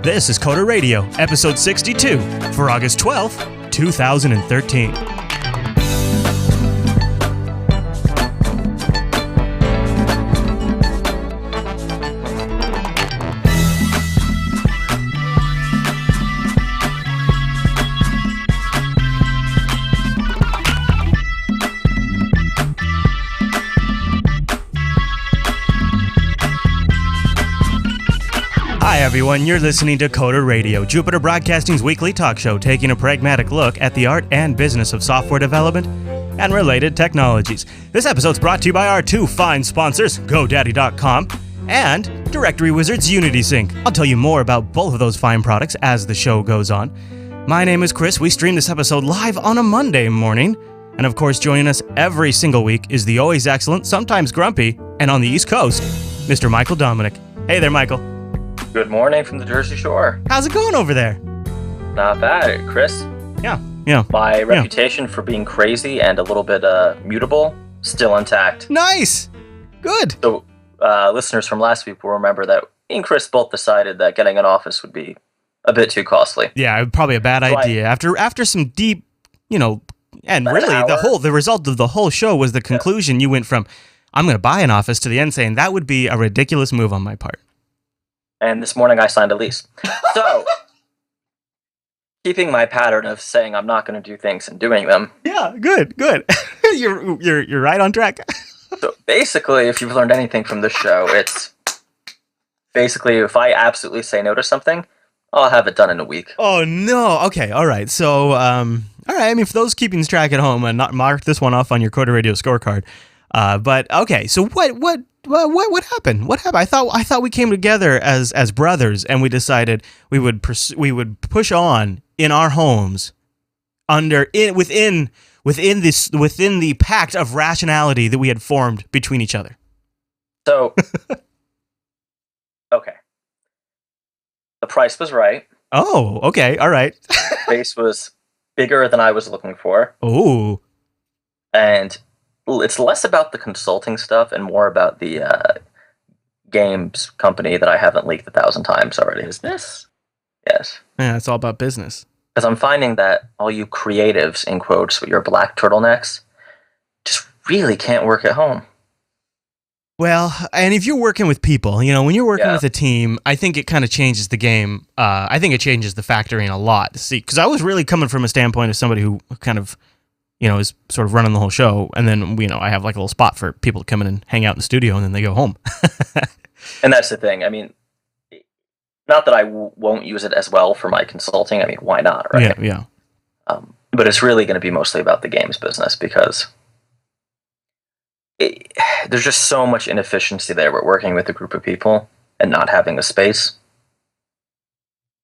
This is Coder Radio, episode 62, for August 12th, 2013. Hi everyone, you're listening to Coder Radio, Jupiter Broadcasting's weekly talk show taking a pragmatic look at the art and business of software development and related technologies. This episode's brought to you by our two fine sponsors, GoDaddy.com and Directory Wizard's UnitySync. I'll tell you more about both of those fine products as the show goes on. My name is Chris. We stream this episode live on a Monday morning. And of course, joining us every single week is the always excellent, sometimes grumpy, and on the East Coast, Mr. Michael Dominic. Hey there, Michael. Good morning from the Jersey Shore. How's it going over there? Not bad, Chris. Yeah. My reputation for being crazy and a little bit mutable, still intact. Nice! Good. So, listeners from last week will remember that me and Chris both decided that getting an office would be a bit too costly. Yeah, probably a bad idea. After some deep, and really the result of the whole show was the conclusion. You went from, I'm going to buy an office, to the end saying that would be a ridiculous move on my part. And this morning I signed a lease. So, keeping my pattern of saying I'm not going to do things and doing them. Yeah, good. You're right on track. So basically, if you've learned anything from this show, it's basically if I absolutely say no to something, I'll have it done in a week. Oh no! Okay, all right. So, all right. I mean, for those keeping track at home, and not mark this one off on your Coder Radio scorecard. But okay. So what happened? What happened? I thought we came together as brothers, and we decided we would push on in our homes within the pact of rationality that we had formed between each other. So, okay, the price was right. Oh, okay, all right. The space was bigger than I was looking for. Oh, and it's less about the consulting stuff and more about the games company that I haven't leaked 1,000 times already. Is this? Yes. Yeah, it's all about business. Because I'm finding that all you creatives, in quotes, with your black turtlenecks, just really can't work at home. Well, and if you're working with people, when you're working with a team, I think it kind of changes the game. I think it changes the factoring a lot. See, because I was really coming from a standpoint of somebody who kind of is sort of running the whole show. And then, I have like a little spot for people to come in and hang out in the studio and then they go home. And that's the thing. I mean, not that I won't use it as well for my consulting. I mean, why not, right? Yeah. But it's really going to be mostly about the games business because there's just so much inefficiency there with working with a group of people and not having a space.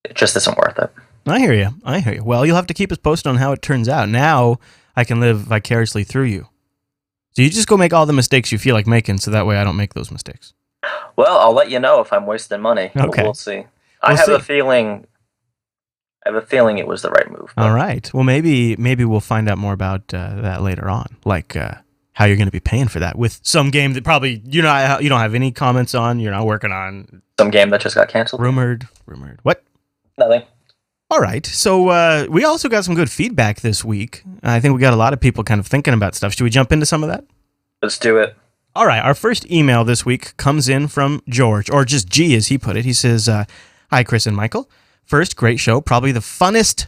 It just isn't worth it. I hear you. Well, you'll have to keep us posted on how it turns out. Now I can live vicariously through you. So you just go make all the mistakes you feel like making, so that way I don't make those mistakes. Well, I'll let you know if I'm wasting money. Okay. We'll see. I have a feeling it was the right move. All right. Well, maybe we'll find out more about that later on, like how you're going to be paying for that with some game that probably you don't have any comments on. You're not working on some game that just got canceled. Rumored. What? Nothing. All right. So we also got some good feedback this week. I think we got a lot of people kind of thinking about stuff. Should we jump into some of that? Let's do it. All right. Our first email this week comes in from George, or just G as he put it. He says, hi, Chris and Michael. First, great show. Probably the funnest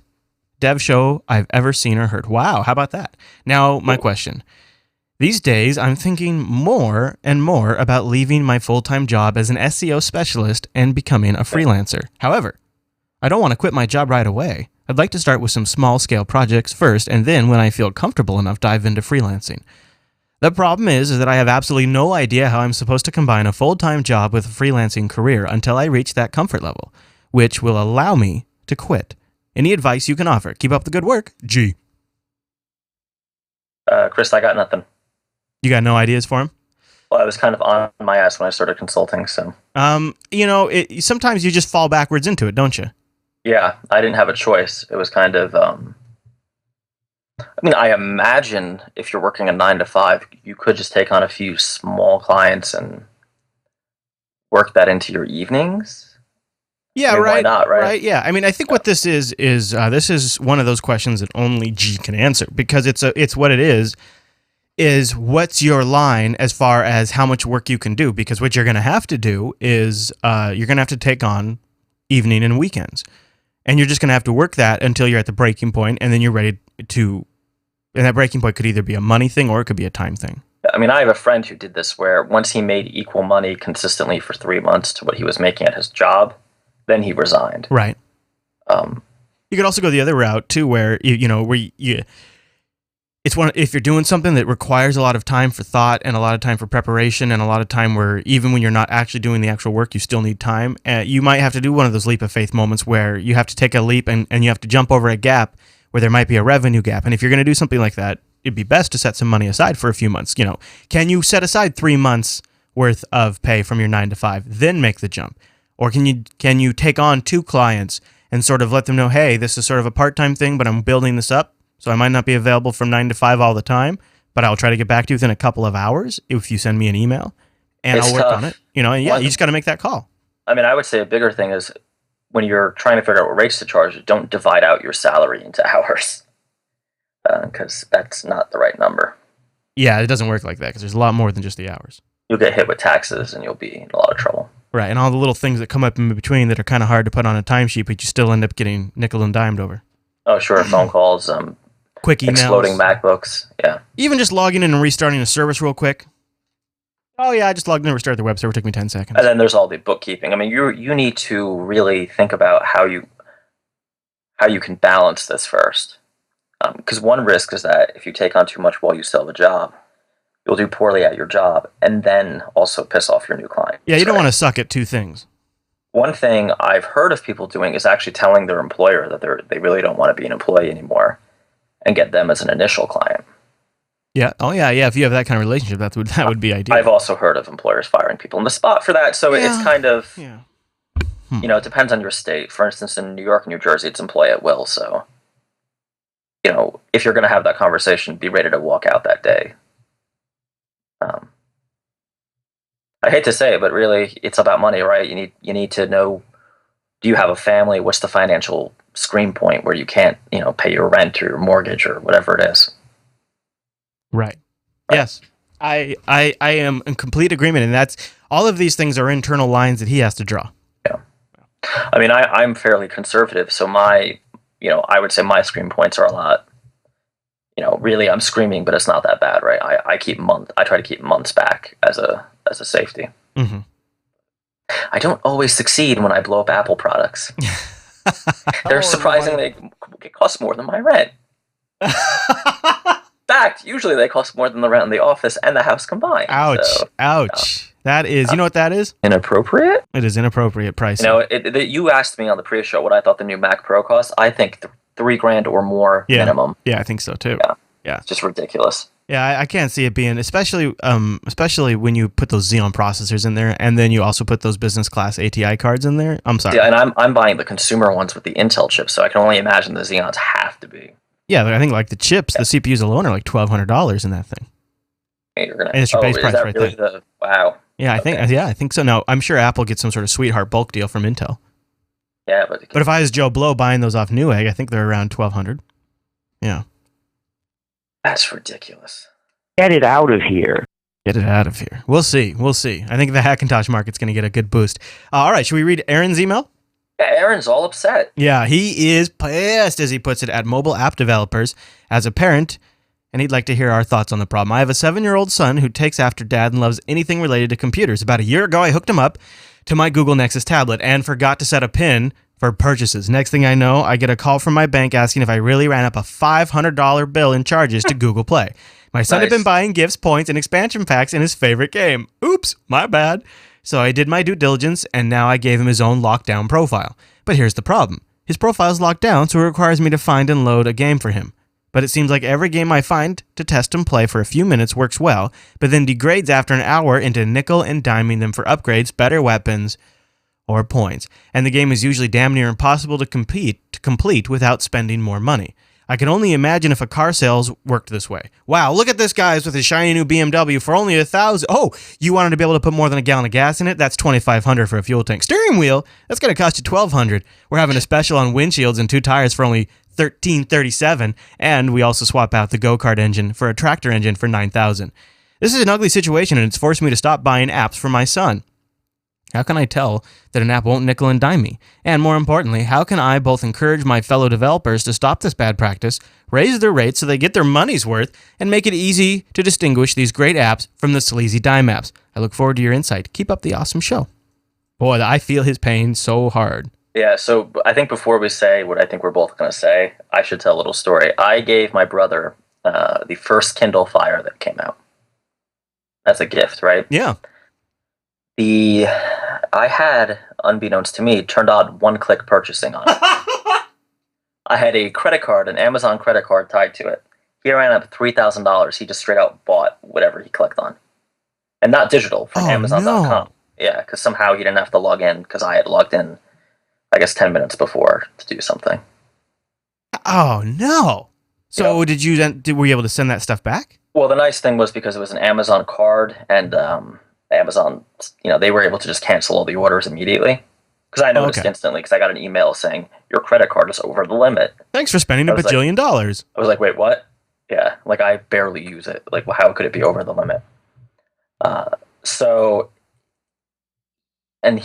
dev show I've ever seen or heard. Wow. How about that? Now, my question. These days, I'm thinking more and more about leaving my full-time job as an SEO specialist and becoming a freelancer. However, I don't want to quit my job right away. I'd like to start with some small-scale projects first, and then when I feel comfortable enough, dive into freelancing. The problem is that I have absolutely no idea how I'm supposed to combine a full-time job with a freelancing career until I reach that comfort level, which will allow me to quit. Any advice you can offer? Keep up the good work. G. Chris, I got nothing. You got no ideas for him? Well, I was kind of on my ass when I started consulting, so. Sometimes you just fall backwards into it, don't you? Yeah, I didn't have a choice. It was kind of, I imagine if you're working a 9 to 5, you could just take on a few small clients and work that into your evenings. Yeah, I mean, right. why not, right? Yeah. I mean, I think what this is this is one of those questions that only G can answer, because it's what it is what's your line as far as how much work you can do, because what you're going to have to do is you're going to have to take on evening and weekends, and you're just going to have to work that until you're at the breaking point, and then you're ready to, and that breaking point could either be a money thing or it could be a time thing. I mean, I have a friend who did this where once he made equal money consistently for 3 months to what he was making at his job, then he resigned. Right. You could also go the other route too, where it's one, if you're doing something that requires a lot of time for thought and a lot of time for preparation and a lot of time where even when you're not actually doing the actual work, you still need time. You might have to do one of those leap of faith moments where you have to take a leap and you have to jump over a gap where there might be a revenue gap. And if you're going to do something like that, it'd be best to set some money aside for a few months. Can you set aside 3 months worth of pay from your 9 to 5, then make the jump? Or can you take on 2 clients and sort of let them know, hey, this is sort of a part-time thing, but I'm building this up, so I might not be available from 9 to 5 all the time, but I'll try to get back to you within a couple of hours if you send me an email, and I'll work on it. And you just got to make that call. I mean, I would say a bigger thing is when you're trying to figure out what rates to charge, don't divide out your salary into hours, because that's not the right number. Yeah, it doesn't work like that because there's a lot more than just the hours. You'll get hit with taxes and you'll be in a lot of trouble. Right, and all the little things that come up in between that are kind of hard to put on a timesheet, but you still end up getting nickel and dimed over. Oh, sure, phone calls, quick emails, exploding MacBooks, yeah. Even just logging in and restarting a service real quick. Oh yeah, I just logged in and restarted the web server. It took me 10 seconds. And then there's all the bookkeeping. I mean, you need to really think about how you can balance this first. Because one risk is that if you take on too much while you still have a job, you'll do poorly at your job and then also piss off your new client. Yeah, you don't want to suck at 2 things. One thing I've heard of people doing is actually telling their employer that they really don't want to be an employee anymore and get them as an initial client. Yeah. Oh, yeah. If you have that kind of relationship, that would be ideal. I've also heard of employers firing people on the spot for that. So it's kind of, it depends on your state. For instance, in New York and New Jersey, it's employee at will. So, if you're going to have that conversation, be ready to walk out that day. I hate to say it, but really, it's about money, right? You need to know, do you have a family? What's the financial screen point where you can't, pay your rent or your mortgage or whatever it is? Right. Yes. I am in complete agreement, and that's all of these things are internal lines that he has to draw. Yeah. I mean, I'm fairly conservative, so I would say my screen points are a lot. Really, I'm screaming, but it's not that bad, right? I try to keep months back as a safety. Mm-hmm. I don't always succeed when I blow up Apple products. They're surprisingly, it costs more than my rent. In fact, usually they cost more than the rent in the office and the house combined. Ouch. So, ouch. That is, you know what that is? Inappropriate? It is inappropriate pricing. You asked me on the pre-show what I thought the new Mac Pro cost. I think $3,000 or more minimum. Yeah, I think so too. Yeah. It's just ridiculous. Yeah, I can't see it being, especially when you put those Xeon processors in there, and then you also put those business class ATI cards in there. I'm sorry. Yeah, and I'm buying the consumer ones with the Intel chips, so I can only imagine the Xeons have to be. Yeah, I think like the chips, the CPUs alone are like $1,200 in that thing. And it's your base price right really there. Wow. Yeah, I think so. No, I'm sure Apple gets some sort of sweetheart bulk deal from Intel. Yeah, but if I was Joe Blow buying those off Newegg, I think they're around $1,200. Yeah. That's ridiculous. Get it out of here. Get it out of here. We'll see. I think the Hackintosh market's going to get a good boost. All right, should we read Aaron's email? Yeah, Aaron's all upset. Yeah, he is pissed, as he puts it, at mobile app developers as a parent, and he'd like to hear our thoughts on the problem. I have a 7-year-old son who takes after dad and loves anything related to computers. About a year ago, I hooked him up to my Google Nexus tablet and forgot to set a PIN for purchases. Next thing I know, I get a call from my bank asking if I really ran up a $500 bill in charges to Google Play. My son had been buying gifts, points, and expansion packs in his favorite game. Oops, my bad. So I did my due diligence, and now I gave him his own lockdown profile. But here's the problem. His profile is locked down, so it requires me to find and load a game for him. But it seems like every game I find to test and play for a few minutes works well, but then degrades after an hour into nickel and diming them for upgrades, better weapons, or points. And the game is usually damn near impossible to complete without spending more money. I can only imagine if a car sales worked this way. Wow, look at this guy's with his shiny new BMW for only $1,000. Oh, you wanted to be able to put more than a gallon of gas in it? That's $2,500 for a fuel tank. Steering wheel? That's going to cost you $1,200. We're having a special on windshields and 2 tires for only $1,337, and we also swap out the go-kart engine for a tractor engine for $9,000. This is an ugly situation, and it's forced me to stop buying apps for my son. How can I tell that an app won't nickel and dime me? And more importantly, how can I both encourage my fellow developers to stop this bad practice, raise their rates so they get their money's worth, and make it easy to distinguish these great apps from the sleazy dime apps? I look forward to your insight. Keep up the awesome show. Boy, I feel his pain so hard. Yeah, so I think before we say what I think we're both going to say, I should tell a little story. I gave my brother the first Kindle Fire that came out as a gift, right? Yeah. I had, unbeknownst to me, turned on one-click purchasing on it. I had a credit card, an Amazon credit card tied to it. He ran up $3,000. He just straight out bought whatever he clicked on. And not digital, from Amazon.com. No. Yeah, because somehow he didn't have to log in, because I had logged in, I guess, 10 minutes before to do something. Oh, no. So were you able to send that stuff back? Well, the nice thing was because it was an Amazon card, and Amazon, they were able to just cancel all the orders immediately. Because I noticed instantly, because I got an email saying, your credit card is over the limit. Thanks for spending a bajillion dollars. I was like, wait, what? Yeah, like I barely use it. Like, well, how could it be over the limit? And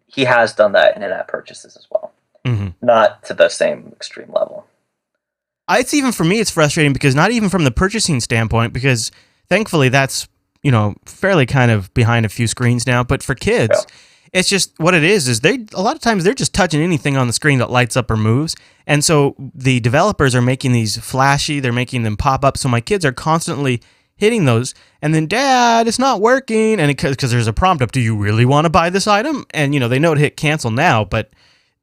he has done that in in-app purchases as well. Mm-hmm. Not to the same extreme level. It's even for me, it's frustrating because not even from the purchasing standpoint, because thankfully that's, fairly kind of behind a few screens now. But for kids, it's just what it is a lot of times they're just touching anything on the screen that lights up or moves. And so the developers are making these flashy, they're making them pop up. So my kids are constantly hitting those. And then, Dad, it's not working. And because there's a prompt up, do you really want to buy this item? And, they know to hit cancel now, but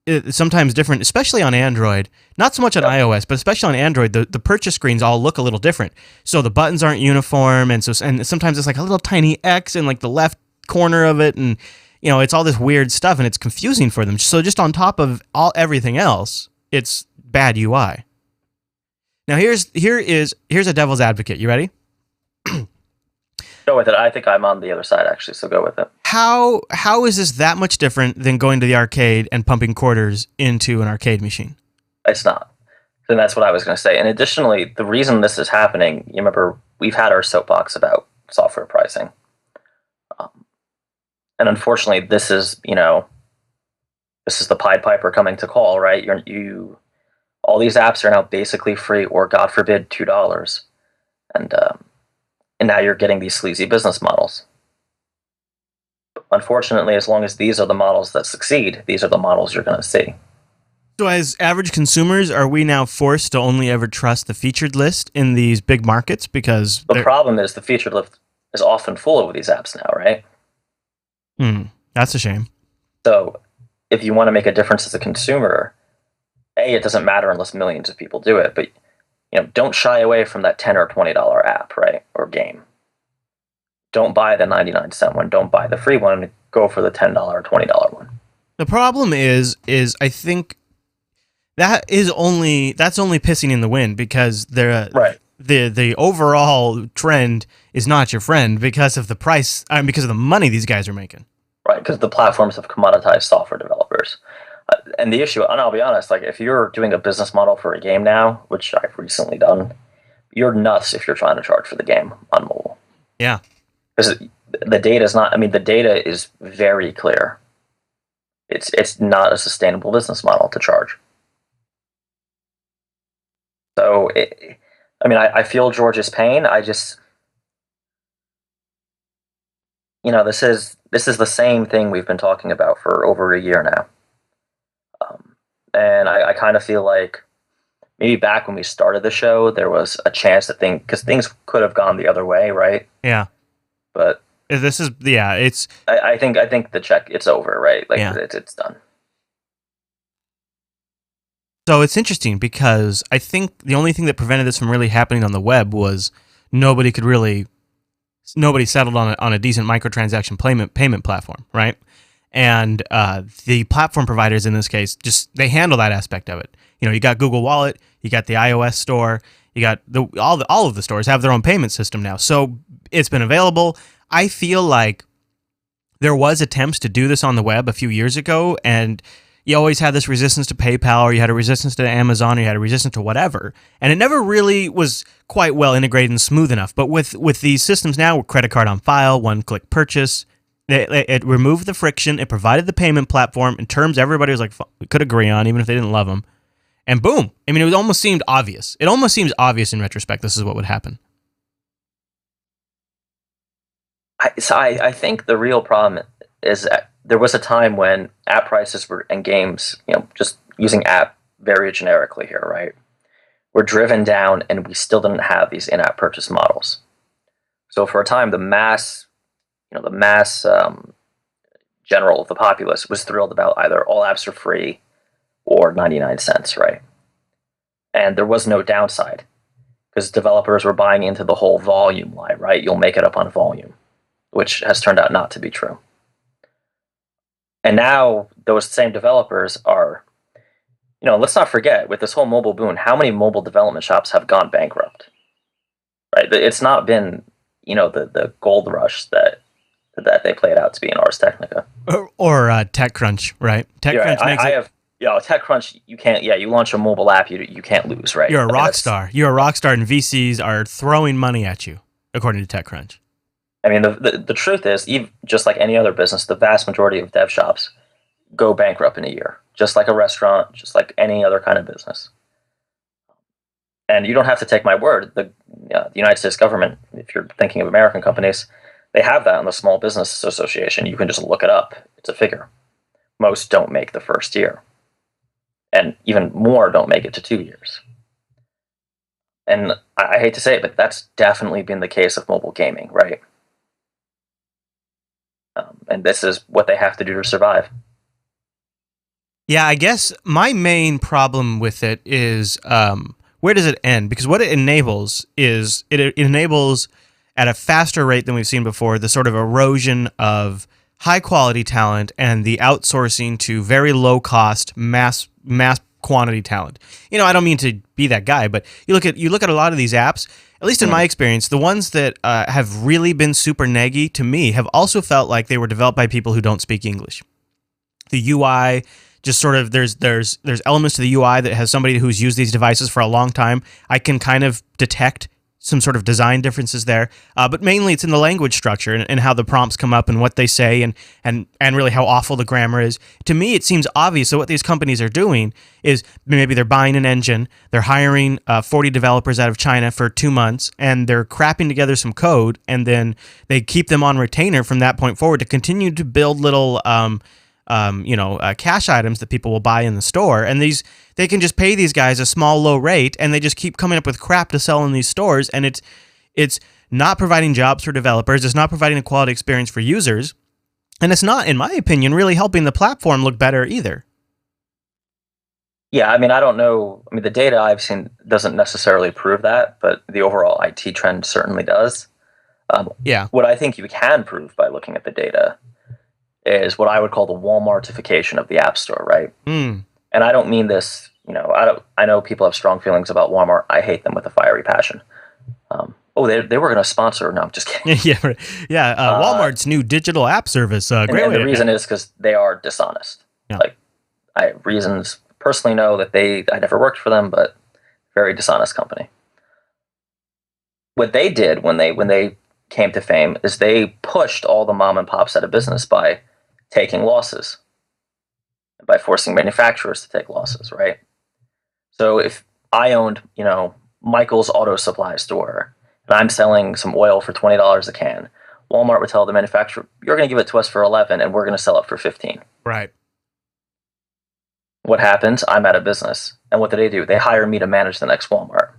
it's sometimes different, especially on Android. Not so much on iOS, but especially on Android, the purchase screens all look a little different. So the buttons aren't uniform, and sometimes it's like a little tiny X in like the left corner of it, and it's all this weird stuff, and it's confusing for them. So just on top of everything else, it's bad UI. Now here's a devil's advocate. You ready? Go with it. I think I'm on the other side, actually, so go with it. How is this that much different than going to the arcade and pumping quarters into an arcade machine? It's not. And that's what I was going to say. And additionally, the reason this is happening, you remember, we've had our soapbox about software pricing. And unfortunately, this is the Pied Piper coming to call, right? All these apps are now basically free, or God forbid, $2. And now you're getting these sleazy business models. Unfortunately, as long as these are the models that succeed, these are the models you're going to see. So as average consumers, are we now forced to only ever trust the featured list in these big markets? Because the problem is the featured list is often full of these apps now, right? That's a shame. So if you want to make a difference as a consumer, it doesn't matter unless millions of people do it, but don't shy away from that $10 or $20 app, right? Or game. Don't buy the 99-cent one. Don't buy the free one. Go for the $10 or $20 one. The problem is I think that's only pissing in the wind, because the overall trend is not your friend because of the price, because of the money these guys are making. Right, because the platforms have commoditized software developers. And the issue, and I'll be honest, like if you're doing a business model for a game now, which I've recently done, you're nuts if you're trying to charge for the game on mobile. Yeah. Because the data is not, the data is very clear. It's not a sustainable business model to charge. So, I feel George's pain. I just, this is the same thing we've been talking about for over a year now. And I kind of feel like maybe back when we started the show, there was a chance that because things could have gone the other way, right? Yeah. But this is, it's... I think the check, it's over, right? Like, it's done. So it's interesting because I think the only thing that prevented this from really happening on the web was nobody settled on a decent microtransaction payment platform, right? And the platform providers in this case, just they handle that aspect of it. You got Google Wallet, you got the iOS store, you got all of the stores have their own payment system now. So it's been available. I feel like there was attempts to do this on the web a few years ago, and you always had this resistance to PayPal, or you had a resistance to Amazon, or you had a resistance to whatever, and it never really was quite well integrated and smooth enough. But with these systems now, with credit card on file, one-click purchase, it removed the friction, it provided the payment platform in terms everybody was like, we could agree on, even if they didn't love them, and boom. I mean, it almost seemed obvious. It almost seems obvious in retrospect this is what would happen. I think the real problem is that there was a time when app prices were and games, just using app very generically here, right, were driven down, and we still didn't have these in-app purchase models. So for a time, the mass general of the populace was thrilled about either all apps are free or 99 cents, right? And there was no downside because developers were buying into the whole volume lie, right? You'll make it up on volume, which has turned out not to be true. And now those same developers are, let's not forget, with this whole mobile boom, how many mobile development shops have gone bankrupt, right? It's not been, the gold rush that they played out to be in Ars Technica. Or TechCrunch, right? TechCrunch makes it... TechCrunch, you can't, you launch a mobile app, you can't lose, right? You're a rock star. You're a rock star, and VCs are throwing money at you, according to TechCrunch. I mean, the truth is, even just like any other business, the vast majority of dev shops go bankrupt in a year, just like a restaurant, just like any other kind of business. And you don't have to take my word. The United States government, if you're thinking of American companies, they have that in the Small Business Association. You can just look it up. It's a figure. Most don't make the first year. And even more don't make it to 2 years. And I hate to say it, but that's definitely been the case of mobile gaming, right? And this is what they have to do to survive. Yeah, I guess my main problem with it is where does it end? Because what it enables is it enables at a faster rate than we've seen before the sort of erosion of high quality talent and the outsourcing to very low cost mass quantity talent. I don't mean to be that guy, but you look at a lot of these apps, at least in my experience, the ones that have really been super neggy to me have also felt like they were developed by people who don't speak English. The UI just sort of there's elements to the UI that has somebody who's used these devices for a long time. I can kind of detect some sort of design differences there, but mainly it's in the language structure and how the prompts come up and what they say and really how awful the grammar is. To me, it seems obvious that what these companies are doing is maybe they're buying an engine, they're hiring 40 developers out of China for 2 months, and they're crapping together some code, and then they keep them on retainer from that point forward to continue to build little cash items that people will buy in the store, and they can just pay these guys a small low rate, and they just keep coming up with crap to sell in these stores, and it's not providing jobs for developers, it's not providing a quality experience for users, and it's not, in my opinion, really helping the platform look better either. Yeah, I mean, I don't know. I mean, the data I've seen doesn't necessarily prove that, but the overall IT trend certainly does. What I think you can prove by looking at the data is what I would call the Walmartification of the App Store, right? And I don't mean this, I know people have strong feelings about Walmart. I hate them with a fiery passion. They were going to sponsor. No, I'm just kidding. Walmart's new digital app service. And the reason is because they are dishonest. Yeah. Like, I have reasons personally know that I never worked for them, but very dishonest company. What they did when they came to fame is they pushed all the mom and pops out of business by taking losses, by forcing manufacturers to take losses, right? So if I owned, Michael's Auto Supply store, and I'm selling some oil for $20 a can, Walmart would tell the manufacturer, you're going to give it to us for $11, and we're going to sell it for $15. Right. What happens? I'm out of business. And what do? They hire me to manage the next Walmart.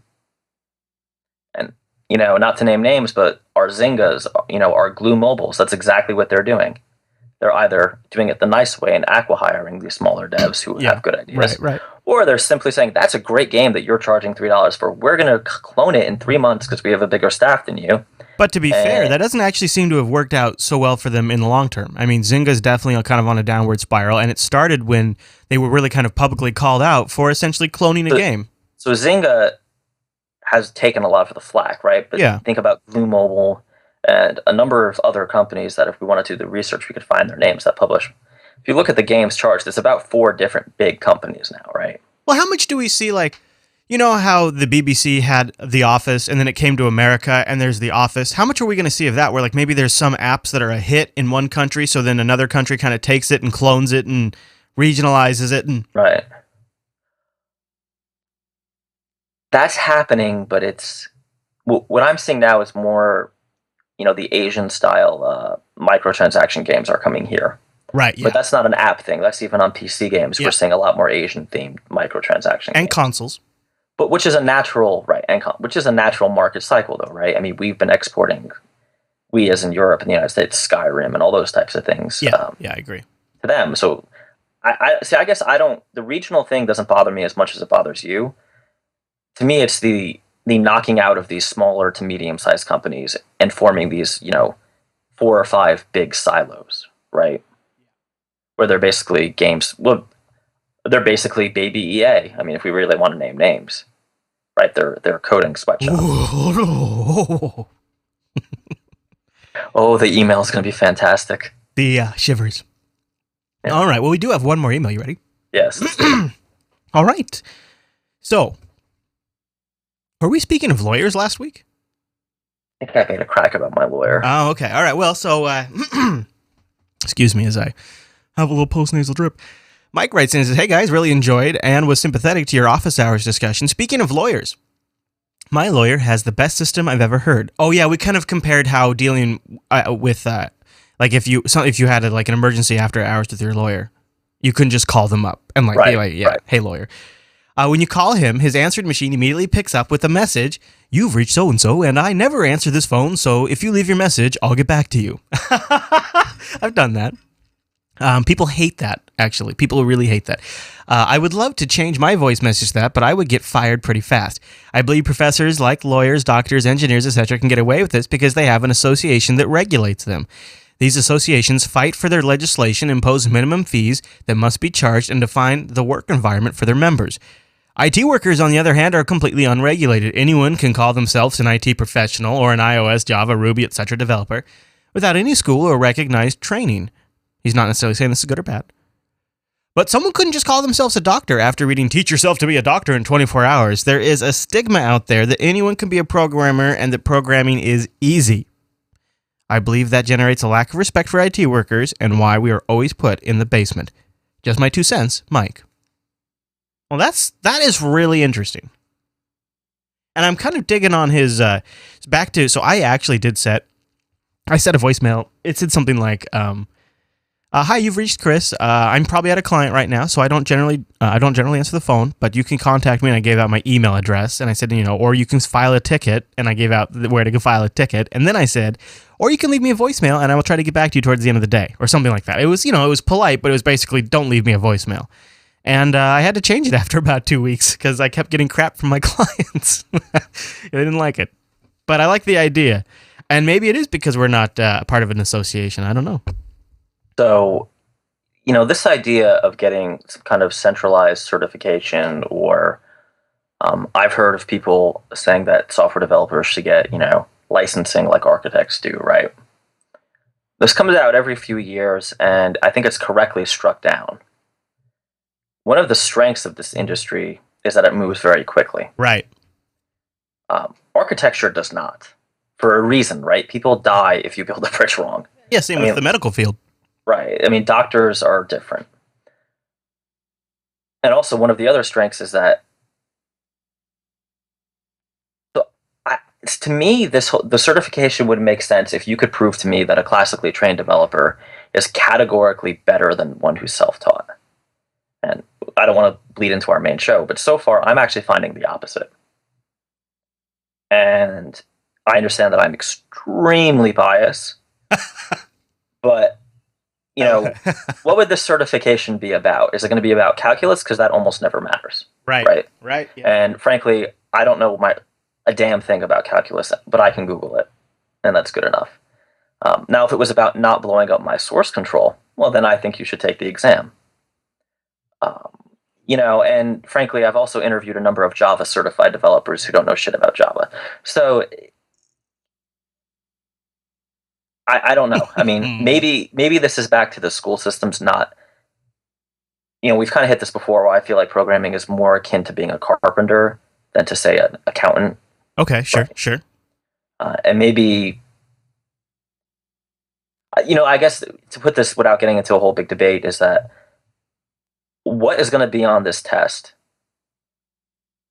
And, not to name names, but our Zyngas, our Glue Mobiles, that's exactly what they're doing. They're either doing it the nice way and acqui-hiring these smaller devs who have good ideas, right. Or they're simply saying, that's a great game that you're charging $3 for. We're going to clone it in 3 months because we have a bigger staff than you, But to be fair, And that doesn't actually seem to have worked out so well for them in the long term. I mean, Zynga's definitely kind of on a downward spiral, and it started when they were really kind of publicly called out for essentially cloning a game. So Zynga has taken a lot of the flack, right? But Yeah. think about Blue Mobile and a number of other companies that if we wanted to do the research, we could find their names that publish. If you look at the games charts, there's about 4 different big companies now, right? Well, how much do we see, like, you know how the BBC had The Office and then it came to America and there's The Office? How much are we going to see of that where, like, maybe there's some apps that are a hit in one country, so then another country kind of takes it and clones it and regionalizes it? And Right. That's happening, but it's what I'm seeing now is more, the Asian style microtransaction games are coming here. Right, yeah. But that's not an app thing. That's even on PC games. Yeah. We're seeing a lot more Asian themed microtransaction And games. consoles. But which is a natural which is a natural market cycle, though, right? I mean, we've been exporting, we as in Europe and the United States, Skyrim and all those types of things. Yeah, I agree. To them. So I see. I guess I don't. The regional thing doesn't bother me as much as it bothers you. To me, it's the knocking out of these smaller to medium sized companies and forming these 4 or 5 big silos, right? Where they're basically games. Well, they're basically baby EA. I mean, if we really want to name names, right? They're coding sweatshops. Oh, the email is going to be fantastic. The shivers. Yeah. All right. Well, we do have one more email. You ready? Yes. All right. So, were we speaking of lawyers last week? I think I made a crack about my lawyer. Oh, okay. All right. Well, so, excuse me as I have a little post-nasal drip. Mike writes in and says, hey guys, really enjoyed and was sympathetic to your office hours discussion. Speaking of lawyers, my lawyer has the best system I've ever heard. Oh yeah, we kind of compared how dealing with like if you had an emergency after hours with your lawyer, you couldn't just call them up and be like, yeah, right. Hey lawyer. When you call him, his answering machine immediately picks up with a message. You've reached so-and-so, and I never answer this phone, so if you leave your message, I'll get back to you. I've done that. People hate that, actually. People really hate that. I would love to change my voice message to that, but I would get fired pretty fast. I believe professors like lawyers, doctors, engineers, etc. can get away with this because they have an association that regulates them. These associations fight for their legislation, impose minimum fees that must be charged, and define the work environment for their members. IT workers, on the other hand, are completely unregulated. Anyone can call themselves an IT professional or an iOS, Java, Ruby, etc. developer without any school or recognized training. He's not necessarily saying this is good or bad. But someone couldn't just call themselves a doctor after reading Teach Yourself to be a Doctor in 24 Hours. There is a stigma out there that anyone can be a programmer and that programming is easy. I believe that generates a lack of respect for IT workers and why we are always put in the basement. Just my 2 cents, Mike. Well, that is really interesting. And I'm kind of digging on his so I actually I set a voicemail. It said something like, hi, you've reached Chris. I'm probably at a client right now, so I don't generally answer the phone, but you can contact me. And I gave out my email address, and I said, or you can file a ticket, and I gave out where to go file a ticket, and then I said, or you can leave me a voicemail, and I will try to get back to you towards the end of the day, or something like that. It was, it was polite, but it was basically, don't leave me a voicemail. And I had to change it after about 2 weeks because I kept getting crap from my clients. They didn't like it, but I like the idea, and maybe it is because we're not part of an association. I don't know. So, this idea of getting some kind of centralized certification, or I've heard of people saying that software developers should get, licensing like architects do, right? This comes out every few years, and I think it's correctly struck down. One of the strengths of this industry is that it moves very quickly. Right. Architecture does not, for a reason, right? People die if you build a bridge wrong. Yeah, same with the medical field. Right. I mean, doctors are different. And also, one of the other strengths is that, to me, the certification would make sense if you could prove to me that a classically trained developer is categorically better than one who's self-taught. And I don't want to bleed into our main show, but so far, I'm actually finding the opposite. And I understand that I'm extremely biased, but what would this certification be about? Is it going to be about calculus? Because that almost never matters. Right. Yeah. And frankly, I don't know a damn thing about calculus, but I can Google it. and that's good enough. Now, if it was about not blowing up my source control, well, then I think you should take the exam. And frankly, I've also interviewed a number of Java certified developers who don't know shit about Java. So I don't know. I mean, maybe this is back to the school systems not. We've kind of hit this before where I feel like programming is more akin to being a carpenter than to, say, an accountant. Okay, sure. And maybe, I guess to put this without getting into a whole big debate is that what is going to be on this test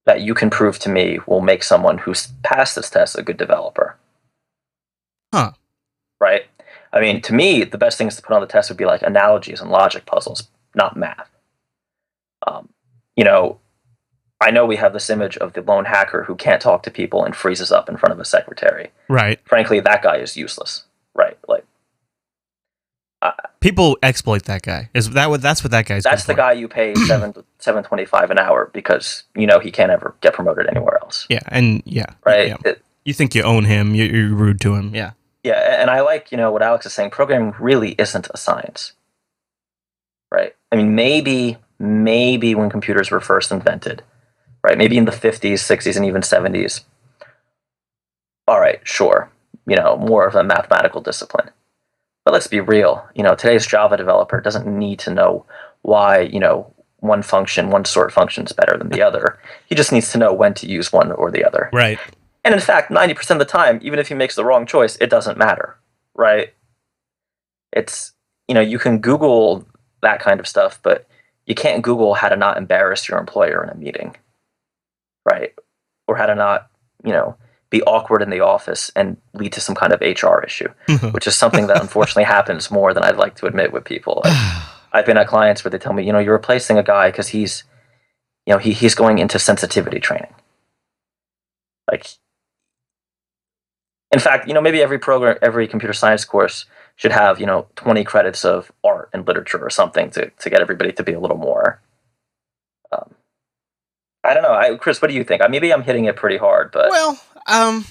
that you can prove to me will make someone who's passed this test a good developer? Huh. Right? I mean, to me, the best things to put on the test would be like analogies and logic puzzles, not math. I know we have this image of the lone hacker who can't talk to people and freezes up in front of a secretary. Right. Frankly, that guy is useless. Right? Like, people exploit that guy. That's what that guy's. That's the guy you pay $7.25 an hour because he can't ever get promoted anywhere else. Yeah, and right. Yeah. You think you own him? You're rude to him. Yeah. Yeah, and I like what Alex is saying. Programming really isn't a science, right? I mean, maybe when computers were first invented, right? Maybe in the 50s, 60s, and even 70s. All right, sure. More of a mathematical discipline. But let's be real. Today's Java developer doesn't need to know why, one sort function is better than the other. He just needs to know when to use one or the other. Right. And in fact, 90% of the time, even if he makes the wrong choice, it doesn't matter, right? It's, you can Google that kind of stuff, but you can't Google how to not embarrass your employer in a meeting, right? Or how to not, be awkward in the office and lead to some kind of HR issue, which is something that unfortunately happens more than I'd like to admit with people. Like, I've been at clients where they tell me, you're replacing a guy because he's going into sensitivity training. Like, in fact, maybe every computer science course should have, 20 credits of art and literature or something to get everybody to be a little more. I don't know. Chris, what do you think? Maybe I'm hitting it pretty hard, but I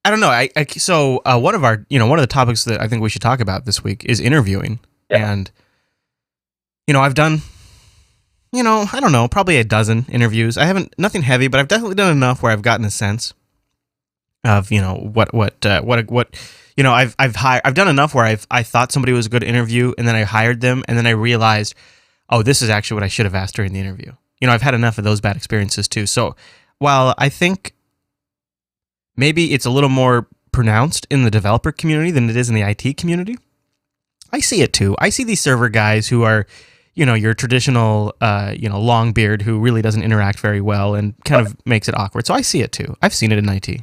don't know. So one of the topics that I think we should talk about this week is interviewing, and I've done, I don't know, probably a dozen interviews. I haven't nothing heavy, but I've definitely done enough where I've gotten a sense of I've done enough where I thought somebody was a good interview, and then I hired them, and then I realized, oh, this is actually what I should have asked during the interview. I've had enough of those bad experiences too. So while I think maybe it's a little more pronounced in the developer community than it is in the IT community, I see it too. I see these server guys who are, your traditional, long beard who really doesn't interact very well and kind of makes it awkward. So I see it too. I've seen it in IT.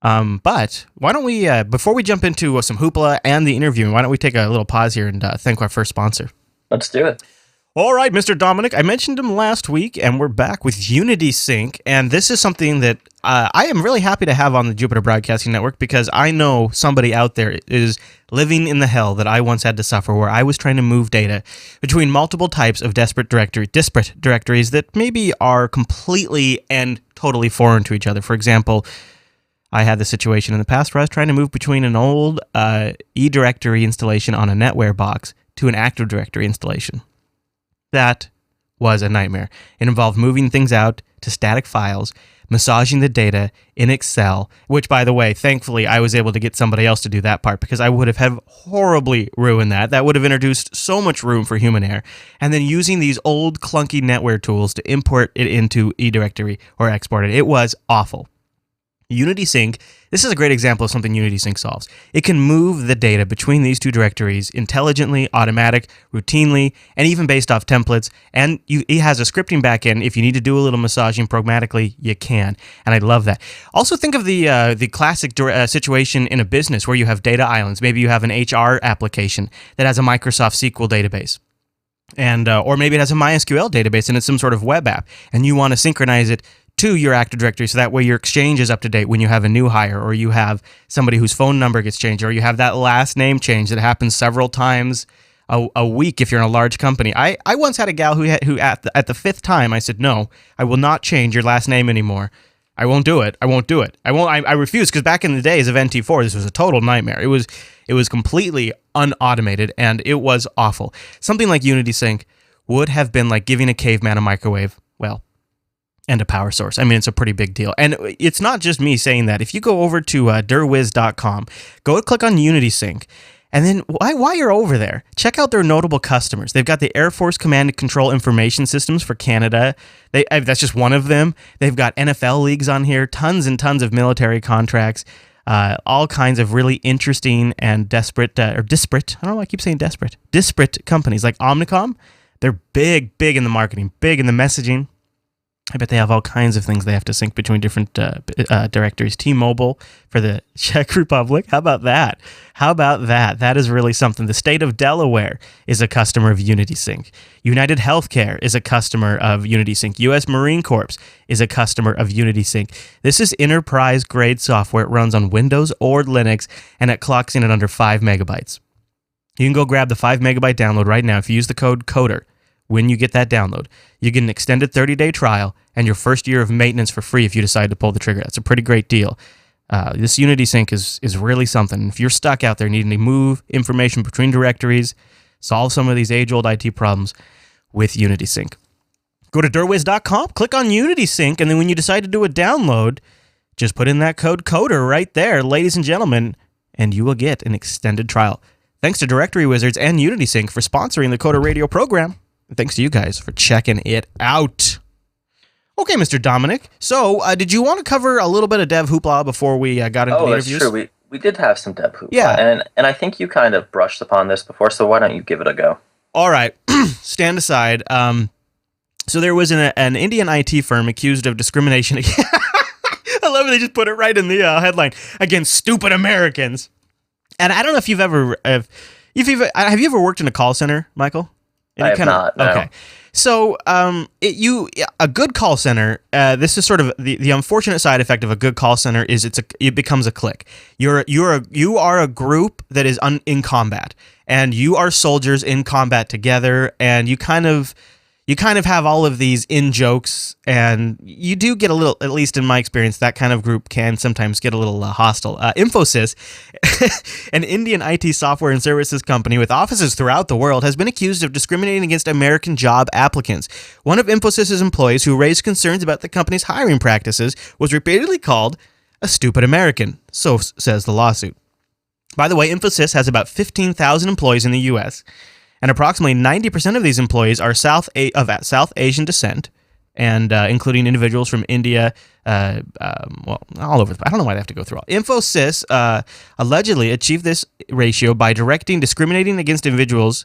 But why don't we, before we jump into some hoopla and the interview, why don't we take a little pause here and thank our first sponsor? Let's do it. All right, Mr. Dominic, I mentioned him last week, and we're back with Unity Sync, and this is something that I am really happy to have on the Jupiter Broadcasting Network because I know somebody out there is living in the hell that I once had to suffer where I was trying to move data between multiple types of disparate directories that maybe are completely and totally foreign to each other. For example, I had this situation in the past where I was trying to move between an old eDirectory installation on a NetWare box to an Active Directory installation. That was a nightmare. It involved moving things out to static files, massaging the data in Excel, which, by the way, thankfully, I was able to get somebody else to do that part because I would have horribly ruined that. That would have introduced so much room for human error. And then using these old clunky NetWare tools to import it into eDirectory or export it. It was awful. Unity Sync, this is a great example of something Unity Sync solves. It can move the data between these two directories intelligently, automatic, routinely, and even based off templates. And it has a scripting backend. If you need to do a little massaging pragmatically, you can. And I love that. Also think of the classic situation in a business where you have data islands. Maybe you have an HR application that has a Microsoft SQL database. And or maybe it has a MySQL database and it's some sort of web app. And you want to synchronize it to your Active Directory so that way your Exchange is up to date when you have a new hire or you have somebody whose phone number gets changed or you have that last name change that happens several times a week if you're in a large company. I once had a gal who at the fifth time I said, no, I will not change your last name anymore. I won't do it. I won't do it. I won't. I refuse, because back in the days of NT4, this was a total nightmare. It was completely unautomated, and it was awful. Something like Unity Sync would have been like giving a caveman a microwave, well, and a power source. I mean, it's a pretty big deal. And it's not just me saying that. If you go over to derwiz.com, go click on Unity Sync, and then while you're over there, check out their notable customers. They've got the Air Force Command and Control Information Systems for Canada. That's just one of them. They've got NFL leagues on here, tons and tons of military contracts, all kinds of really interesting and disparate, I don't know why I keep saying disparate companies like Omnicom. They're big in the marketing, big in the messaging. I bet they have all kinds of things they have to sync between different directories. T-Mobile for the Czech Republic. How about that? That is really something. The state of Delaware is a customer of Unity Sync. United Healthcare is a customer of Unity Sync. U.S. Marine Corps is a customer of Unity Sync. This is enterprise-grade software. It runs on Windows or Linux, and it clocks in at under 5 megabytes. You can go grab the 5 megabyte download right now if you use the code CODER. When you get that download, you get an extended 30-day trial and your first year of maintenance for free if you decide to pull the trigger. That's a pretty great deal. This Unity Sync is really something. If you're stuck out there needing to move information between directories, solve some of these age-old IT problems with Unity Sync, go to derwiz.com, click on Unity Sync, and then when you decide to do a download, just put in that code CODER right there, ladies and gentlemen, and you will get an extended trial. Thanks to Directory Wizards and Unity Sync for sponsoring the Coder Radio program. Thanks to you guys for checking it out. Okay, Mr. Dominic. So, did you want to cover a little bit of dev hoopla before we got into the interviews? Oh, that's true. We did have some dev hoopla. Yeah. And I think you kind of brushed upon this before, so why don't you give it a go? All right. Stand aside. So there was an Indian IT firm accused of discrimination. I love it. They just put it right in the headline. Against stupid Americans. And I don't know if you've ever... have you ever worked in a call center, Michael? I have not, no. Okay. So, a good call center. This is sort of the unfortunate side effect of a good call center is it becomes a clique. You are a group that is in combat, and you are soldiers in combat together, and you kind of have all of these in-jokes, and you do get a little, at least in my experience, that kind of group can sometimes get a little hostile. Infosys, an Indian IT software and services company with offices throughout the world, has been accused of discriminating against American job applicants. One of Infosys' employees who raised concerns about the company's hiring practices was repeatedly called a stupid American, so says the lawsuit. By the way, Infosys has about 15,000 employees in the U.S., and approximately 90% of these employees are South Asian descent, and including individuals from India, all over. I don't know why they have to go through all. Infosys allegedly achieved this ratio by directly discriminating against individuals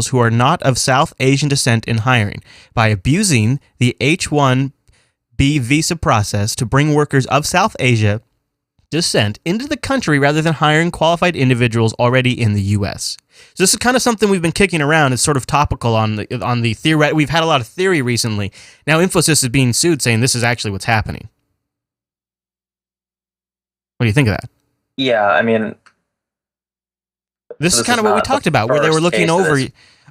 who are not of South Asian descent in hiring, by abusing the H-1B visa process to bring workers of South Asia descent into the country rather than hiring qualified individuals already in the U.S. So this is kind of something we've been kicking around. It's sort of topical on the theory. We've had a lot of theory recently. Now Infosys is being sued, saying this is actually what's happening. What do you think of that? Yeah, I mean, this is kind of what we talked about, where they were looking over.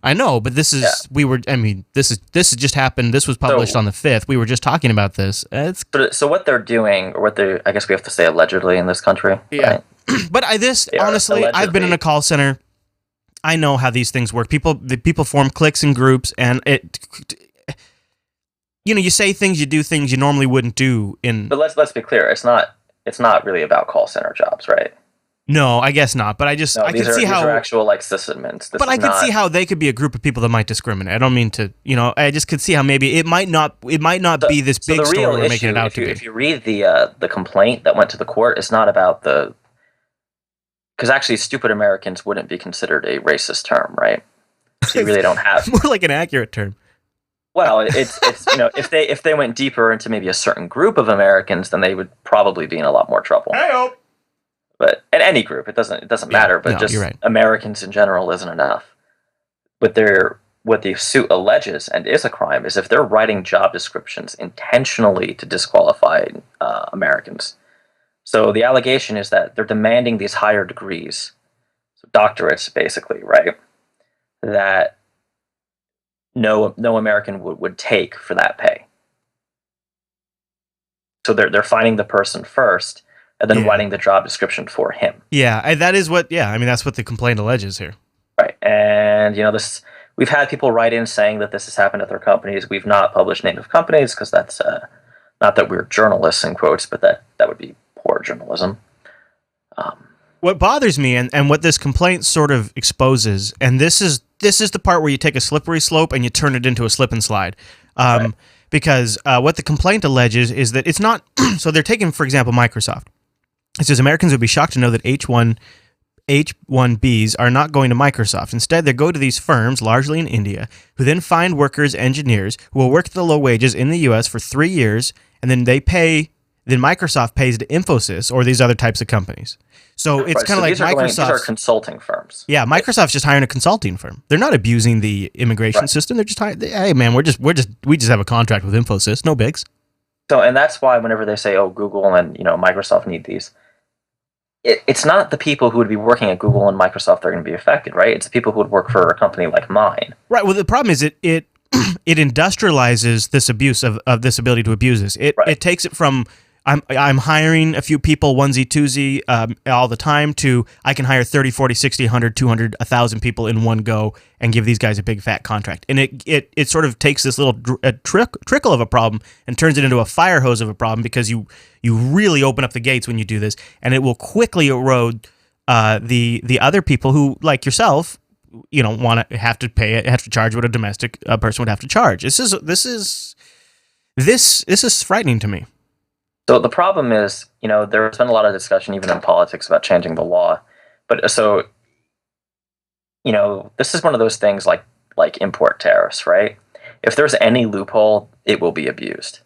I know, but this is this just happened. This was published on the 5th. We were just talking about this. So what they're doing, or I guess we have to say allegedly in this country. Yeah. Right? But honestly, I've been in a call center. I know how these things work. People form cliques and groups, and you say things, you do things you normally wouldn't do in. But let's be clear. It's not really about call center jobs, right? No, I guess not. But I could see how these are actual sysadmins. But I could see how they could be a group of people that might discriminate. I don't mean to, I just could see how maybe it might not be this big story we're making it out to be. If you read the complaint that went to the court, it's not about because actually stupid Americans wouldn't be considered a racist term, right? So you really don't have more like an accurate term. Well, it's if they went deeper into maybe a certain group of Americans, then they would probably be in a lot more trouble. Hey-o. But in any group, it doesn't matter. But just right. Americans in general isn't enough. What the suit alleges and is a crime is if they're writing job descriptions intentionally to disqualify Americans. So the allegation is that they're demanding these higher degrees, so doctorates basically, right? That no American would take for that pay. So they're finding the person first and then Yeah. writing the job description for him. Yeah, that is what. Yeah, I mean that's what the complaint alleges here. Right. And this we've had people write in saying that this has happened at their companies. We've not published names of companies because that's not that we're journalists in quotes, but that would be poor journalism. What bothers me and what this complaint sort of exposes, and this is the part where you take a slippery slope and you turn it into a slip and slide. Right. Because what the complaint alleges is that it's not. So they're taking, for example, Microsoft. It says Americans would be shocked to know that H-1Bs are not going to Microsoft. Instead, they go to these firms, largely in India, who then find workers, engineers, who will work at the low wages in the U.S. for 3 years, and then then Microsoft pays to Infosys or these other types of companies. So it's kind of like Microsoft. These are consulting firms. Yeah, Microsoft's just hiring a consulting firm. They're not abusing the immigration system. They're just hiring. Hey, man, we just have a contract with Infosys. No bigs. So, and that's why whenever they say, "Oh, Google and Microsoft need these," it's not the people who would be working at Google and Microsoft that are going to be affected, right? It's the people who would work for a company like mine. Right. Well, the problem is it industrializes this abuse of this ability to abuse this. It takes it from I'm hiring a few people onesie twosie all the time to I can hire 30, 40, 60, 100, 200, 1,000 people in one go and give these guys a big fat contract. And it sort of takes this little trickle of a problem and turns it into a fire hose of a problem because you really open up the gates when you do this, and it will quickly erode the other people who, like yourself, want to have to charge what a domestic person would have to charge. This is frightening to me. So the problem is, there's been a lot of discussion even in politics about changing the law. But so, this is one of those things like import tariffs, right? If there's any loophole, it will be abused.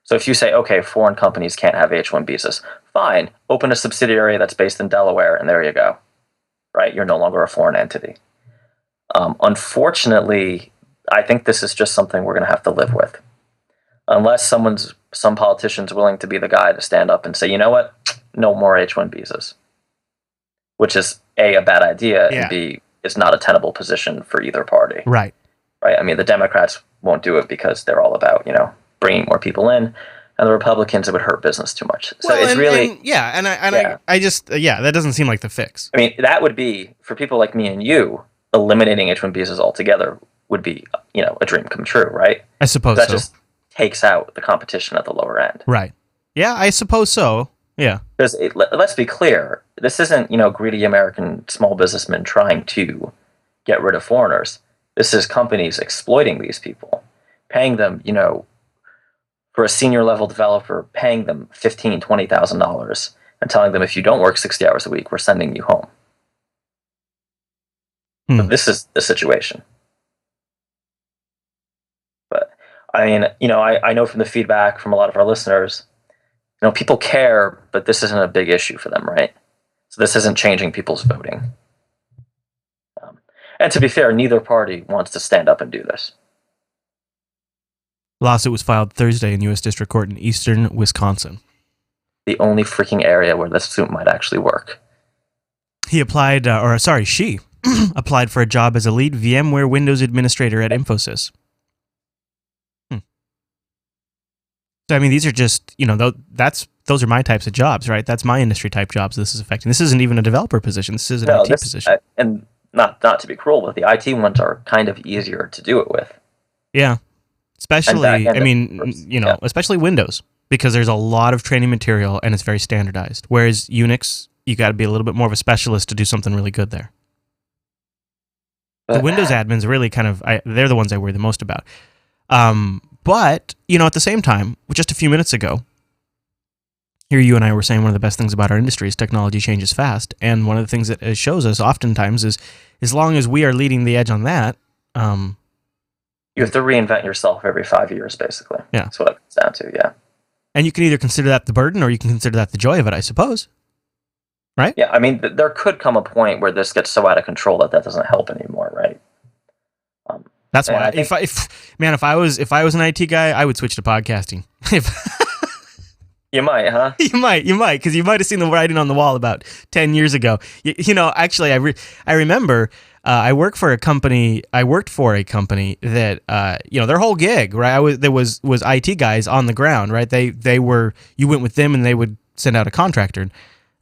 So if you say, okay, foreign companies can't have H-1 visas, fine, open a subsidiary that's based in Delaware, and there you go, right? You're no longer a foreign entity. Unfortunately, I think this is just something we're going to have to live with. Unless some politician's willing to be the guy to stand up and say, you know what, no more H-1 visas, which is A, a bad idea, and B, is not a tenable position for either party. Right. Right. I mean, the Democrats won't do it because they're all about, bringing more people in, and the Republicans, it would hurt business too much. So that doesn't seem like the fix. I mean, that would be, for people like me and you, eliminating H-1 visas altogether would be, a dream come true, right? I suppose that so. Just takes out the competition at the lower end. Right. Yeah, I suppose so. Yeah. Because let's be clear, this isn't, greedy American small businessmen trying to get rid of foreigners. This is companies exploiting these people, paying them, for a senior level developer, paying them $15,000, $20,000 and telling them if you don't work 60 hours a week, we're sending you home. So this is the situation. I mean, I know from the feedback from a lot of our listeners, people care, but this isn't a big issue for them, right? So this isn't changing people's voting. And to be fair, neither party wants to stand up and do this. Lawsuit was filed Thursday in U.S. District Court in eastern Wisconsin. The only freaking area where this suit might actually work. She applied for a job as a lead VMware Windows administrator at Infosys. So, I mean, these are just, those are my types of jobs, right? That's my industry type jobs this is affecting. This isn't even a developer position. This is an IT position. And not to be cruel, but the IT ones are kind of easier to do it with. Yeah. Especially, especially Windows, because there's a lot of training material and it's very standardized. Whereas Unix, you got to be a little bit more of a specialist to do something really good there. The Windows admins really they're the ones I worry the most about. But, at the same time, just a few minutes ago, here you and I were saying one of the best things about our industry is technology changes fast. And one of the things that it shows us oftentimes is as long as we are leading the edge on that. You have to reinvent yourself every 5 years, basically. Yeah. That's what it comes down to, yeah. And you can either consider that the burden or you can consider that the joy of it, I suppose. Right? Yeah, I mean, there could come a point where this gets so out of control that doesn't help anymore, right? That's why if I was an IT guy, I would switch to podcasting. You might, huh? You might, because you might have seen the writing on the wall about 10 years ago. Actually, I remember I worked for a company that their whole gig, right? There was IT guys on the ground, right? You went with them and they would send out a contractor.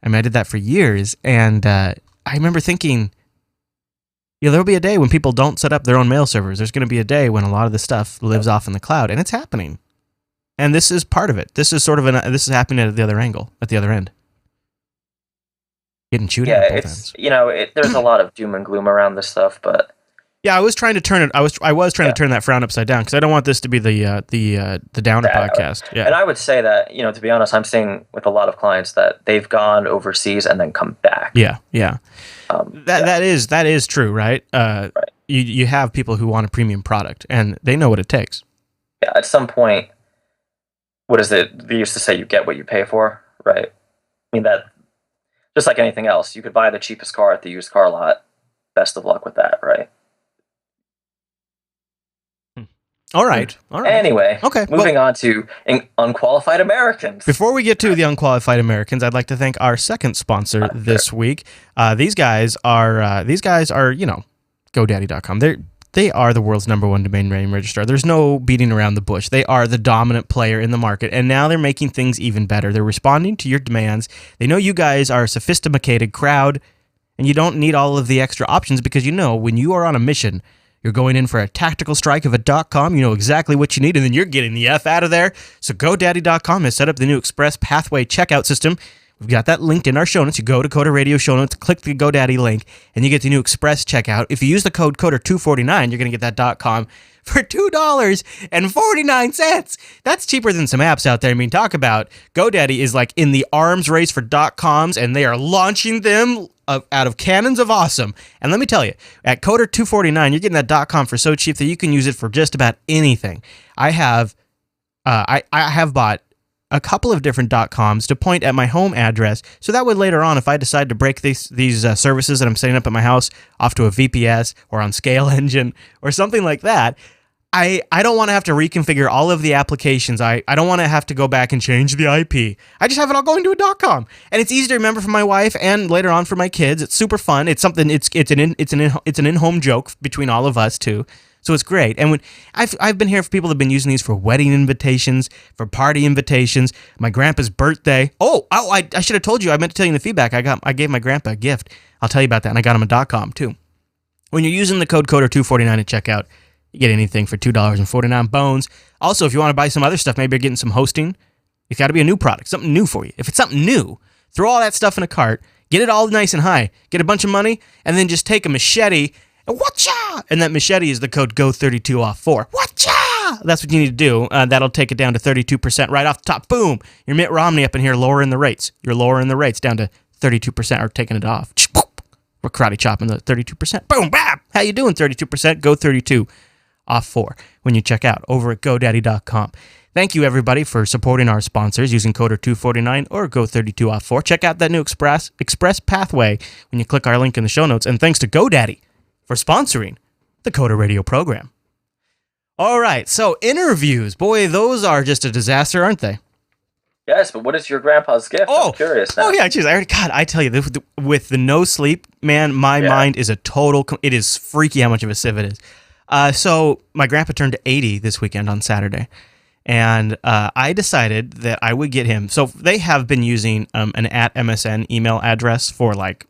I mean, I did that for years, and I remember thinking, there'll be a day when people don't set up their own mail servers. There's going to be a day when a lot of the stuff lives off in the cloud, and it's happening. And this is part of it. This is this is happening at the other end. Getting chewed at both ends. There's a lot of doom and gloom around this stuff, but yeah, I was trying to turn it. I was trying to turn that frown upside down because I don't want this to be the downer podcast. Yeah, and I would say that to be honest, I'm seeing with a lot of clients that they've gone overseas and then come back. Yeah. That is true, right? Right. You have people who want a premium product and they know what it takes. Yeah, at some point, what is it? They used to say you get what you pay for, right? I mean that. Just like anything else, you could buy the cheapest car at the used car lot. Best of luck with that, right? All right. Anyway, moving on to unqualified Americans. Before we get to the unqualified Americans, I'd like to thank our second sponsor this week. These guys are GoDaddy.com. They are the world's #1 domain name registrar. There's no beating around the bush. They are the dominant player in the market, and now they're making things even better. They're responding to your demands. They know you guys are a sophisticated crowd, and you don't need all of the extra options because when you are on a mission, you're going in for a tactical strike of a .com. You know exactly what you need, and then you're getting the F out of there. So GoDaddy.com has set up the new Express Pathway checkout system. We've got that linked in our show notes. You go to Coder Radio show notes, click the GoDaddy link, and you get the new Express checkout. If you use the code CODER249, you're going to get that .com for $2.49. That's cheaper than some apps out there. I mean, talk about GoDaddy is like in the arms race for .coms, and they are launching them out of cannons of awesome. And let me tell you, at Coder249, you're getting that .com for so cheap that you can use it for just about anything. I have bought a couple of different .coms to point at my home address, so that way later on, if I decide to break these services that I'm setting up at my house off to a VPS or on Scale Engine or something like that, I don't want to have to reconfigure all of the applications. I don't want to have to go back and change the IP. I just have it all going to a .com, and it's easy to remember for my wife and later on for my kids. It's super fun. It's something. It's an in-home joke between all of us too. So it's great. And when I've been here for people that have been using these for wedding invitations, for party invitations, my grandpa's birthday. I should have told you. I meant to tell you in the feedback. I gave my grandpa a gift. I'll tell you about that. And I got him a .com too. When you're using the code CODER249 at checkout, you get anything for $2.49 bones. Also, if you want to buy some other stuff, maybe you're getting some hosting, it's got to be a new product, something new for you. If it's something new, throw all that stuff in a cart, get it all nice and high, get a bunch of money, and then just take a machete and whatcha! And that machete is the code GO32 off 4. Whatcha! That's what you need to do. That'll take it down to 32% right off the top. Boom! You're Mitt Romney up in here lowering the rates. You're lowering the rates down to 32% or taking it off. We're karate chopping the 32%. Boom! Bam! How you doing, 32%? GO32 off 4 when you check out over at GoDaddy.com. Thank you, everybody, for supporting our sponsors using Coder249 or Go32 off 4. Check out that new Express Pathway when you click our link in the show notes. And thanks to GoDaddy for sponsoring the Coder Radio program. All right, so interviews. Boy, those are just a disaster, aren't they? Yes, but what is your grandpa's gift? I'm curious now. Oh, yeah, geez, I tell you, with the no sleep, man, my mind is it is freaky how much of a sieve it is. So my grandpa turned 80 this weekend on Saturday, and I decided that I would get him. So they have been using an @MSN email address for like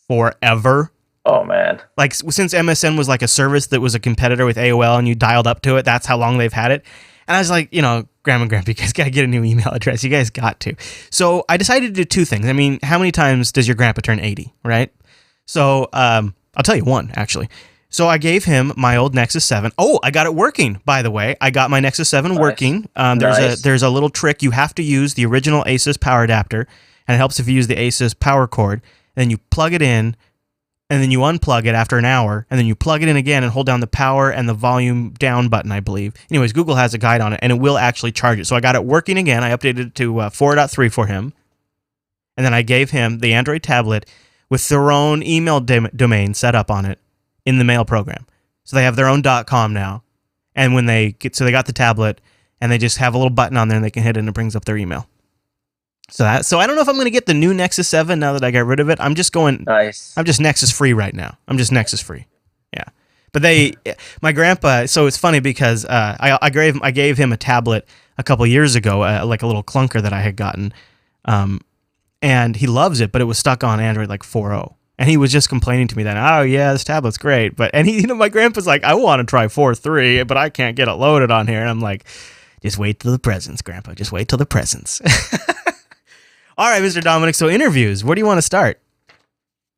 forever. Oh, man. Like, since MSN was like a service that was a competitor with AOL and you dialed up to it, that's how long they've had it. And I was like, Grandma and Grandpa, you guys got to get a new email address. You guys got to. So I decided to do two things. I mean, how many times does your grandpa turn 80, right? So I'll tell you one, actually. So I gave him my old Nexus 7. Oh, I got it working, by the way. I got my Nexus 7 working. There's a little trick. You have to use the original Asus power adapter, and it helps if you use the Asus power cord. And then you plug it in, and then you unplug it after an hour, and then you plug it in again and hold down the power and the volume down button, I believe. Anyways, Google has a guide on it, and it will actually charge it. So I got it working again. I updated it to 4.3 for him, and then I gave him the Android tablet with their own email domain set up on it in the mail program. So they have their own .com now, and when they got the tablet, and they just have a little button on there, and they can hit it, and it brings up their email. So I don't know if I'm going to get the new Nexus 7 now that I got rid of it. I'm just Nice. Nexus free right now. I'm just Nexus free. Yeah. But my grandpa, so it's funny because I gave him a tablet a couple years ago, like a little clunker that I had gotten. And he loves it, but it was stuck on Android like 4.0. And he was just complaining to me that, oh yeah, this tablet's great. And my grandpa's like, I want to try 4.3, but I can't get it loaded on here. And I'm like, just wait till the presents, Grandpa. Just wait till the presents. All right, Mr. Dominic. So interviews, where do you want to start?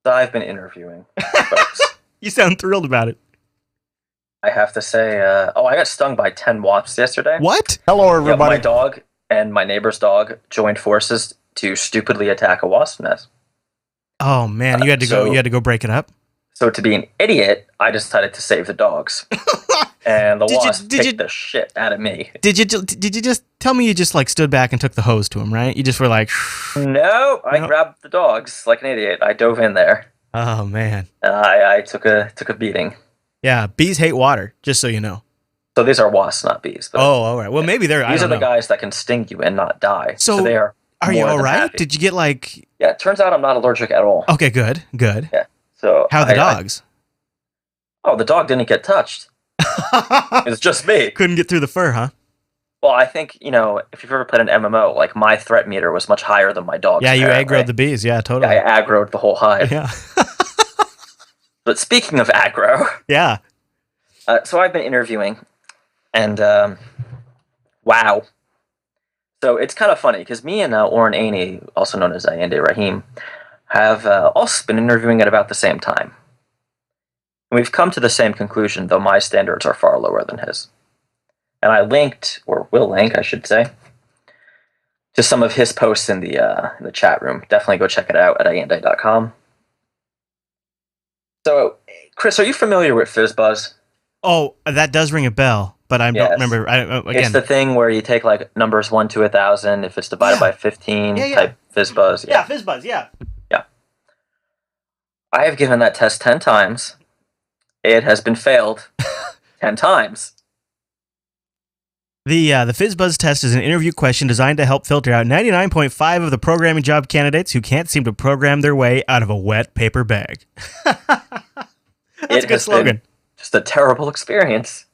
So I've been interviewing folks. You sound thrilled about it. I have to say, I got stung by 10 wasps yesterday. What? Hello, Yeah, everybody. my dog and my neighbor's dog joined forces to stupidly attack a wasp nest. Oh man, you had to go break it up. So to be an idiot, I decided to save the dogs, and the wasp kicked the shit out of me. Did you just tell me you just like stood back and took the hose to him, right? You just were like, No, I grabbed the dogs like an idiot. I dove in there. oh man. I took a beating. Yeah, bees hate water, just so you know. So these are wasps, not bees. But Oh, all right. Well, maybe they're. these I are don't the know. guys that can sting you and not die. So they are. Are you more all than right? happy. Did you get like? Yeah, it turns out I'm not allergic at all. Okay, good. Yeah. So How are the dogs? The dog didn't get touched. It's just me. Couldn't get through the fur, huh? Well, I think, if you've ever played an MMO, like my threat meter was much higher than my dog's. Yeah, you apparently. aggroed the bees. Yeah, totally. Yeah, I aggroed the whole hive. Yeah. But speaking of aggro, Yeah. so I've been interviewing, and wow. So it's kind of funny because me and Oren Aney, also known as Ayende Rahim, have also been interviewing at about the same time. And we've come to the same conclusion, though my standards are far lower than his. And I linked, or will link, I should say, to some of his posts in the chat room. Definitely go check it out at ayende.com. So, Chris, are you familiar with FizzBuzzed? Oh, that does ring a bell, but I don't remember. Again, it's the thing where you take like numbers 1 to 1,000. If it's divided by 15, type FizzBuzzed. Yeah, FizzBuzzed. Yeah. I have given that test 10 times. It has been failed 10 times. The FizzBuzz test is an interview question designed to help filter out 99.5 of the programming job candidates who can't seem to program their way out of a wet paper bag. That's a good slogan. Just a terrible experience.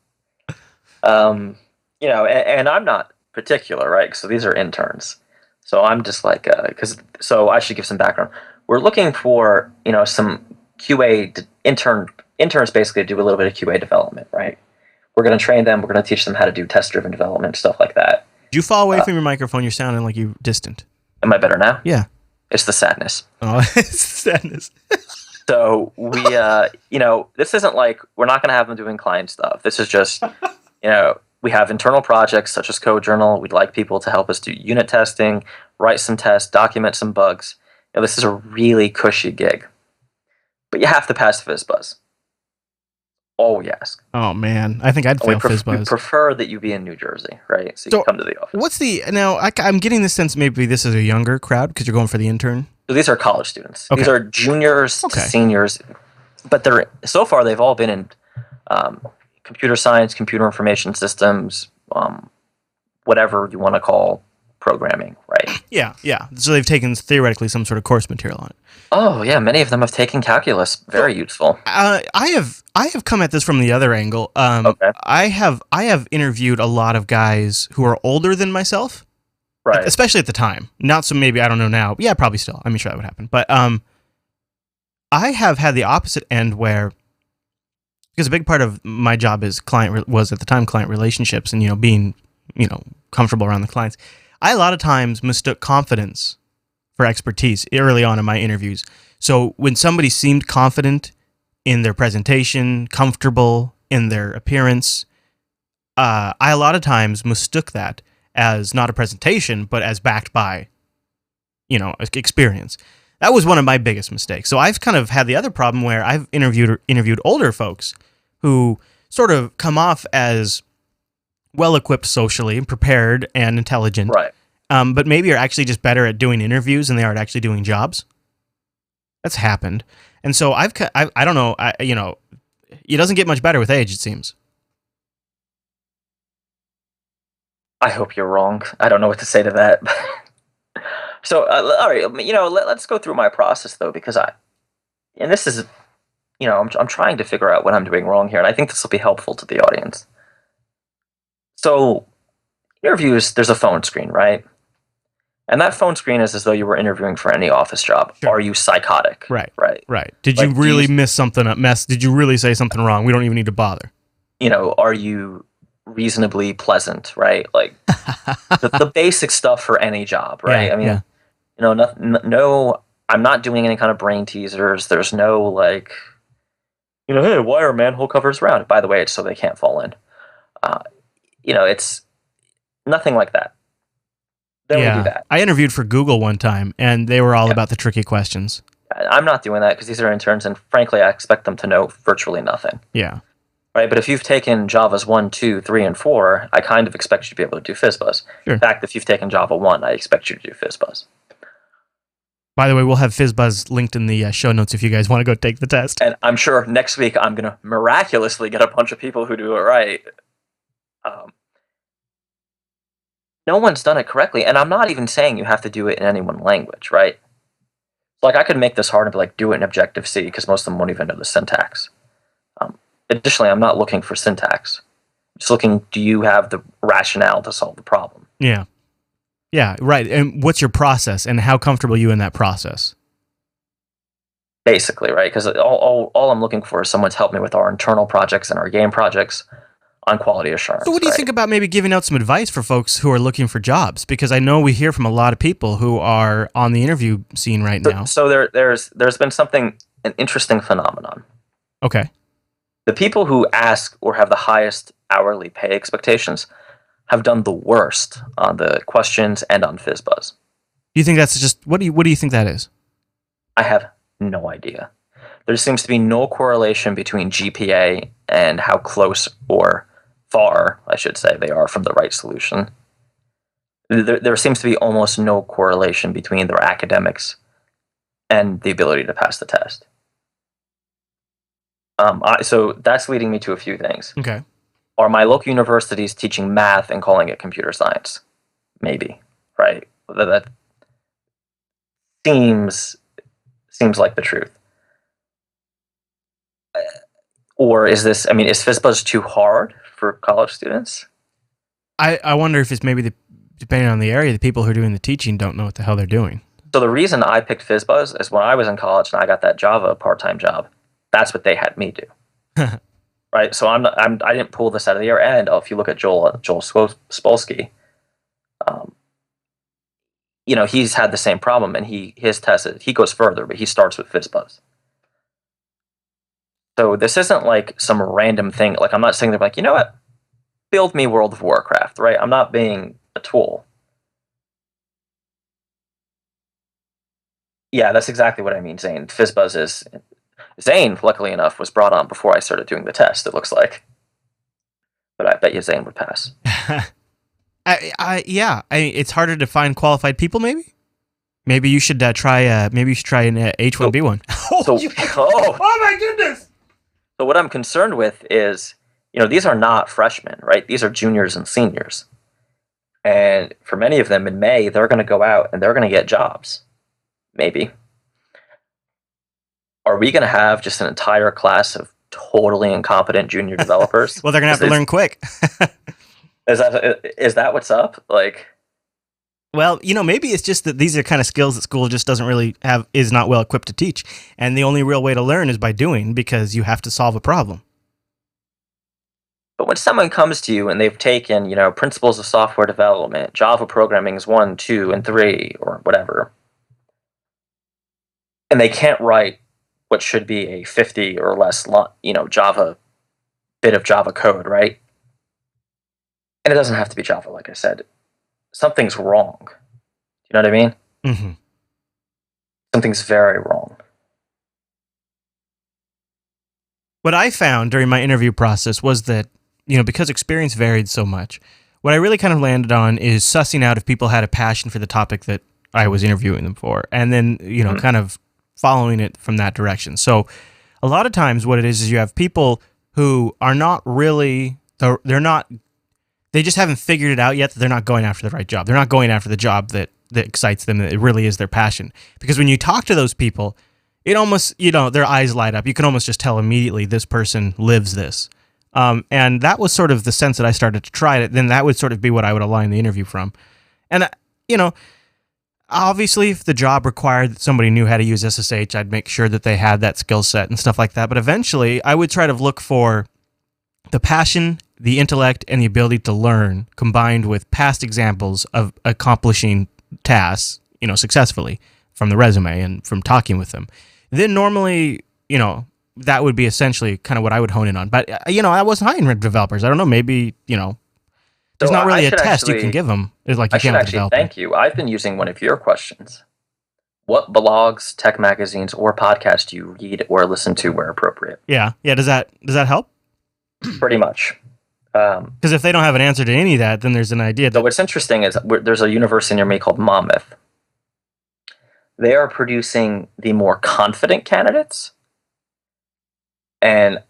And I'm not particular, right? So these are interns. So I'm just like, so I should give some background. We're looking for, some QA interns basically do a little bit of QA development, right? We're going to train them. We're going to teach them how to do test-driven development, stuff like that. Do you fall away from your microphone? You're sounding like you're distant. Am I better now? Yeah. It's the sadness. Oh, it's sadness. So we, this isn't like, we're not going to have them doing client stuff. This is just, we have internal projects such as Code Journal. We'd like people to help us do unit testing, write some tests, document some bugs. This is a really cushy gig. But you have to pass FizzBuzz. All we ask. Oh man, I think I'd fail FizzBuzz. We prefer that you be in New Jersey, right? So you come to the office. Now? I'm getting this sense maybe this is a younger crowd because you're going for the intern. So these are college students. Okay. These are juniors to seniors, but so far they've all been in computer science, computer information systems, whatever you want to call programming, right? Yeah. So they've taken theoretically some sort of course material on it. Oh yeah, many of them have taken calculus. Very useful. I have come at this from the other angle. Okay. I have interviewed a lot of guys who are older than myself, right? Especially at the time. Not so maybe I don't know now. Yeah, probably still. I'm sure that would happen. But I have had the opposite end where, because a big part of my job is client relationships and being comfortable around the clients. I a lot of times mistook confidence for expertise early on in my interviews. So when somebody seemed confident in their presentation, comfortable in their appearance, I a lot of times mistook that as not a presentation, but as backed by, experience. That was one of my biggest mistakes. So I've kind of had the other problem where I've interviewed older folks who sort of come off as well-equipped socially and prepared and intelligent. Right. But maybe are actually just better at doing interviews than they are at actually doing jobs. That's happened. And so I don't know, it doesn't get much better with age, it seems. I hope you're wrong. I don't know what to say to that. So, all right, let's go through my process though, because and this is, I'm trying to figure out what I'm doing wrong here, and I think this will be helpful to the audience. So, interviews, there's a phone screen, right? And that phone screen is as though you were interviewing for any office job. Sure. Are you psychotic? Right. Right. Right. Did Like, you really miss something up? Did you really say something wrong? We don't even need to bother. Are you reasonably pleasant? Right. Like the basic stuff for any job. Right. Yeah, I mean, yeah. no, I'm not doing any kind of brain teasers. There's no like, hey, why are manhole covers round? By the way, it's so they can't fall in. It's nothing like that. Then we do that. I interviewed for Google one time, and they were all about the tricky questions. I'm not doing that because these are interns, and frankly, I expect them to know virtually nothing. Yeah. Right, but if you've taken Javas 1, 2, 3, and 4, I kind of expect you to be able to do FizzBuzz. Sure. In fact, if you've taken Java 1, I expect you to do FizzBuzz. By the way, we'll have FizzBuzz linked in the show notes if you guys want to go take the test. And I'm sure next week I'm going to miraculously get a bunch of people who do it right. No one's done it correctly, and I'm not even saying you have to do it in any one language, right? Like, I could make this hard and be like, do it in Objective-C, because most of them won't even know the syntax. Additionally, I'm not looking for syntax. I'm just looking, do you have the rationale to solve the problem? Yeah. Yeah, right. And what's your process, and how comfortable are you in that process? Basically, right? Because all I'm looking for is someone to help me with our internal projects and our game projects on quality assurance. So what do you think about maybe giving out some advice for folks who are looking for jobs? Because I know we hear from a lot of people who are on the interview scene right now. So there's been an interesting phenomenon. Okay. The people who ask or have the highest hourly pay expectations have done the worst on the questions and on FizzBuzz. Do you think that's just what do you think that is? I have no idea. There seems to be no correlation between GPA and how close or far, I should say, they are from the right solution. There seems to be almost no correlation between their academics and the ability to pass the test. So that's leading me to a few things. Okay. Are my local universities teaching math and calling it computer science? Maybe, right? That seems like the truth. Or is FizzBuzz too hard for college students? I wonder if it's maybe depending on the area, the people who are doing the teaching don't know what the hell they're doing. So the reason I picked FizzBuzz is when I was in college and I got that Java part-time job, that's what they had me do. Right? So I didn't pull this out of the air. And if you look at Joel Spolsky, he's had the same problem, and his test he goes further, but he starts with FizzBuzz. So this isn't like some random thing. Like, I'm not saying they're like, you know what, build me World of Warcraft, right? I'm not being a tool. Yeah, that's exactly what I mean, Zane. FizzBuzz is... Zane, luckily enough, was brought on before I started doing the test, it looks like. But I bet you Zane would pass. It's harder to find qualified people, maybe? Maybe you should try an H1B1. Oh my goodness! So what I'm concerned with is, these are not freshmen, right? These are juniors and seniors. And for many of them in May, they're going to go out and they're going to get jobs. Maybe. Are we going to have just an entire class of totally incompetent junior developers? Well, they're going to have to learn quick. Is that what's up? Like, well, maybe it's just that these are kind of skills that school just doesn't really is not well equipped to teach. And the only real way to learn is by doing, because you have to solve a problem. But when someone comes to you and they've taken, principles of software development, Java programming is 1, 2, and 3, or whatever, and they can't write what should be a 50 or less, Java bit of Java code, right? And it doesn't have to be Java, like I said. Something's wrong. Do you know what I mean? Mm-hmm. Something's very wrong. What I found during my interview process was that, because experience varied so much, what I really kind of landed on is sussing out if people had a passion for the topic that I was interviewing them for, and then, kind of following it from that direction. So a lot of times what it is you have people who are not really, they just haven't figured it out yet that they're not going after the right job. They're not going after the job that that excites them. That it really is their passion. Because when you talk to those people, it almost, their eyes light up. You can almost just tell immediately this person lives this. And that was sort of the sense that I started to try it. Then that would sort of be what I would align the interview from. And, obviously if the job required that somebody knew how to use SSH, I'd make sure that they had that skill set and stuff like that. But eventually I would try to look for the passion, the intellect, and the ability to learn combined with past examples of accomplishing tasks, successfully from the resume and from talking with them. Then normally, that would be essentially kind of what I would hone in on. But, I wasn't hiring developers. I don't know, maybe, there's not really a test you can give them. It's like you can't with a developer. Thank you. I've been using one of your questions. What blogs, tech magazines, or podcasts do you read or listen to where appropriate? Yeah. Does that help? Pretty much. Because if they don't have an answer to any of that, then there's an idea. So what's interesting is there's a university near me called Monmouth. They are producing the more confident candidates, and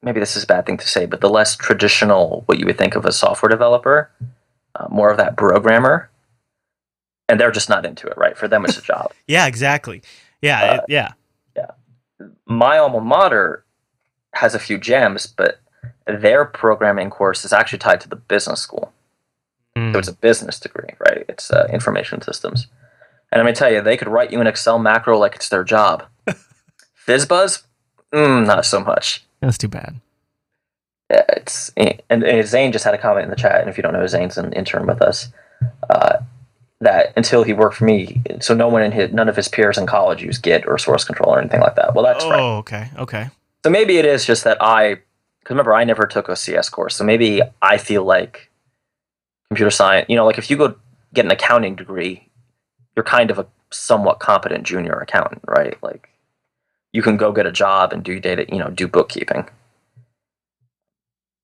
maybe this is a bad thing to say, but the less traditional, what you would think of as software developer, more of that programmer, and they're just not into it, right? For them, it's a job. Yeah, exactly. Yeah. My alma mater has a few gems, but their programming course is actually tied to the business school. So it's a business degree, right? It's information systems. And I'm going to tell you, they could write you an Excel macro like it's their job. FizzBuzzed? Not so much. That's too bad. Yeah, and Zane just had a comment in the chat, and if you don't know, Zane's an intern with us, that until he worked for me, so none of his peers in college used Git or source control or anything like that. Well, that's right. Oh, okay. So maybe it is just that because remember, I never took a CS course, so maybe I feel like computer science, like if you go get an accounting degree, you're kind of a somewhat competent junior accountant, right? Like you can go get a job and do data, do bookkeeping.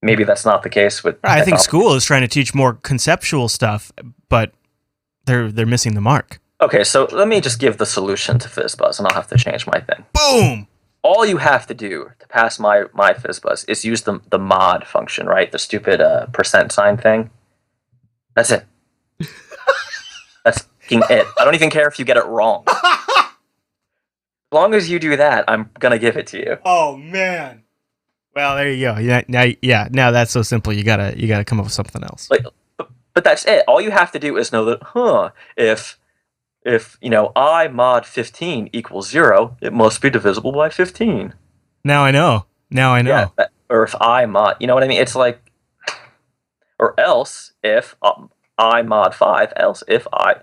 Maybe that's not the case with. I think school is trying to teach more conceptual stuff, but they're missing the mark. Okay, so let me just give the solution to FizzBuzz, and I'll have to change my thing. Boom! All you have to do to pass my FizzBuzz is use the mod function, right? The stupid %sign thing. That's it. That's fucking it. I don't even care if you get it wrong. As long as you do that, I'm gonna give it to you. Oh man. Well, there you go. Now that's so simple. You gotta come up with something else. But that's it. All you have to do is know that, if I mod 15 equals 0, it must be divisible by 15. Now I know. Yeah, or if I mod, you know what I mean? It's like, or else if I mod 5, else if I.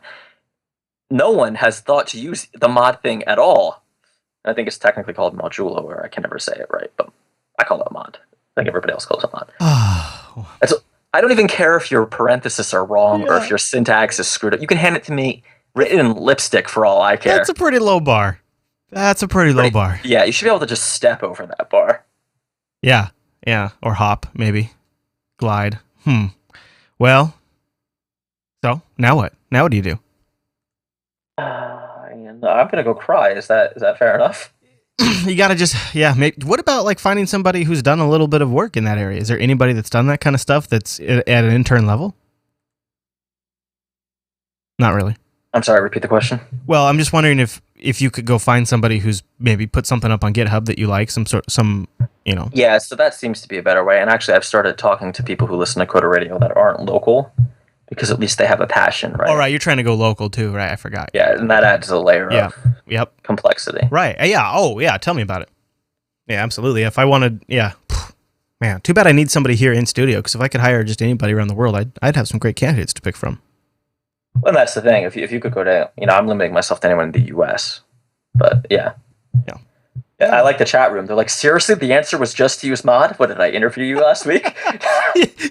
No one has thought to use the mod thing at all. I think it's technically called modulo, or I can never say it right, but I call it a mod. I think everybody else calls it a mod. I don't even care if your parentheses are wrong or if your syntax is screwed up. You can hand it to me written in lipstick for all I care. That's a pretty low bar. Low bar. Yeah, you should be able to just step over that bar. Yeah. Or hop, maybe. Glide. Well, so now what? Now what do you do? I'm gonna go cry. Is that fair enough? You gotta just, what about like finding somebody who's done a little bit of work in that area? Is there anybody that's done that kind of stuff that's at an intern level? Not really. I'm sorry, repeat the question. Well, I'm just wondering if you could go find somebody who's maybe put something up on GitHub that you like, Yeah, so that seems to be a better way. And actually, I've started talking to people who listen to Coder Radio that aren't local, because at least they have a passion, right? All right, you're trying to go local too, right? I forgot. Yeah, and that adds a layer of complexity. Right. Yeah. Oh, yeah. Tell me about it. Yeah, absolutely. If I wanted, man, too bad I need somebody here in studio, because if I could hire just anybody around the world, I'd have some great candidates to pick from. Well, that's the thing. If you could go to, I'm limiting myself to anyone in the U.S., but yeah. I like the chat room. They're like, seriously, the answer was just to use mod? What, did I interview you last week?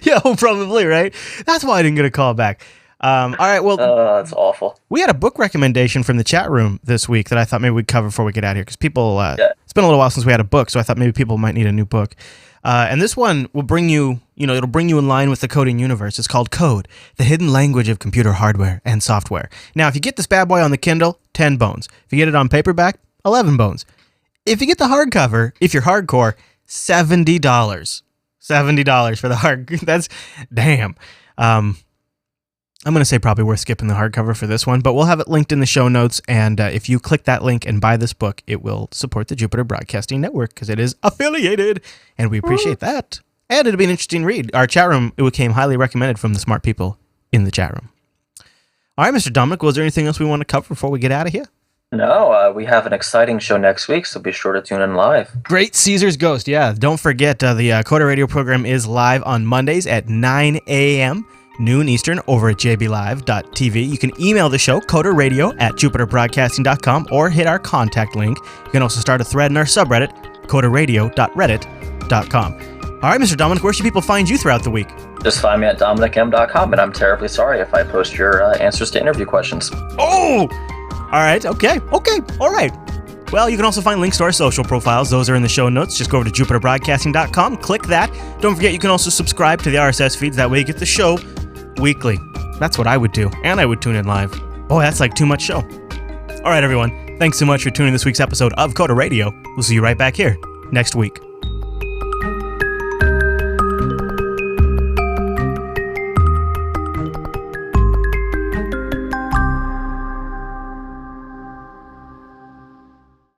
Yeah, well, probably, right? That's why I didn't get a call back. All right, well... that's awful. We had a book recommendation from the chat room this week that I thought maybe we'd cover before we get out of here, because people... It's been a little while since we had a book, so I thought maybe people might need a new book. And this one will bring you, it'll bring you in line with the coding universe. It's called Code, the Hidden Language of Computer Hardware and Software. Now, if you get this bad boy on the Kindle, 10 bones. If you get it on paperback, 11 bones. If you get the hardcover, if you're hardcore, $70. $70 for the hard. That's damn. I'm going to say probably worth skipping the hardcover for this one, but we'll have it linked in the show notes. And if you click that link and buy this book, it will support the Jupiter Broadcasting Network because it is affiliated, and we appreciate that. And it'll be an interesting read. Our chat room, it came highly recommended from the smart people in the chat room. All right, Mr. Dominic, was there anything else we want to cover before we get out of here? No, we have an exciting show next week, so be sure to tune in live. Great Caesar's Ghost. Yeah, don't forget the Coda Radio program is live on Mondays at 9 a.m., noon Eastern, over at jblive.tv. You can email the show, codaradio@jupiterbroadcasting.com, or hit our contact link. You can also start a thread in our subreddit, codaradio.reddit.com. All right, Mr. Dominic, where should people find you throughout the week? Just find me at dominicm.com, and I'm terribly sorry if I post your answers to interview questions. Oh! All right, okay, all right. Well, you can also find links to our social profiles. Those are in the show notes. Just go over to jupiterbroadcasting.com, click that. Don't forget, you can also subscribe to the RSS feeds. That way you get the show weekly. That's what I would do, and I would tune in live. Oh, that's like too much show. All right, everyone. Thanks so much for tuning in this week's episode of Coda Radio. We'll see you right back here next week.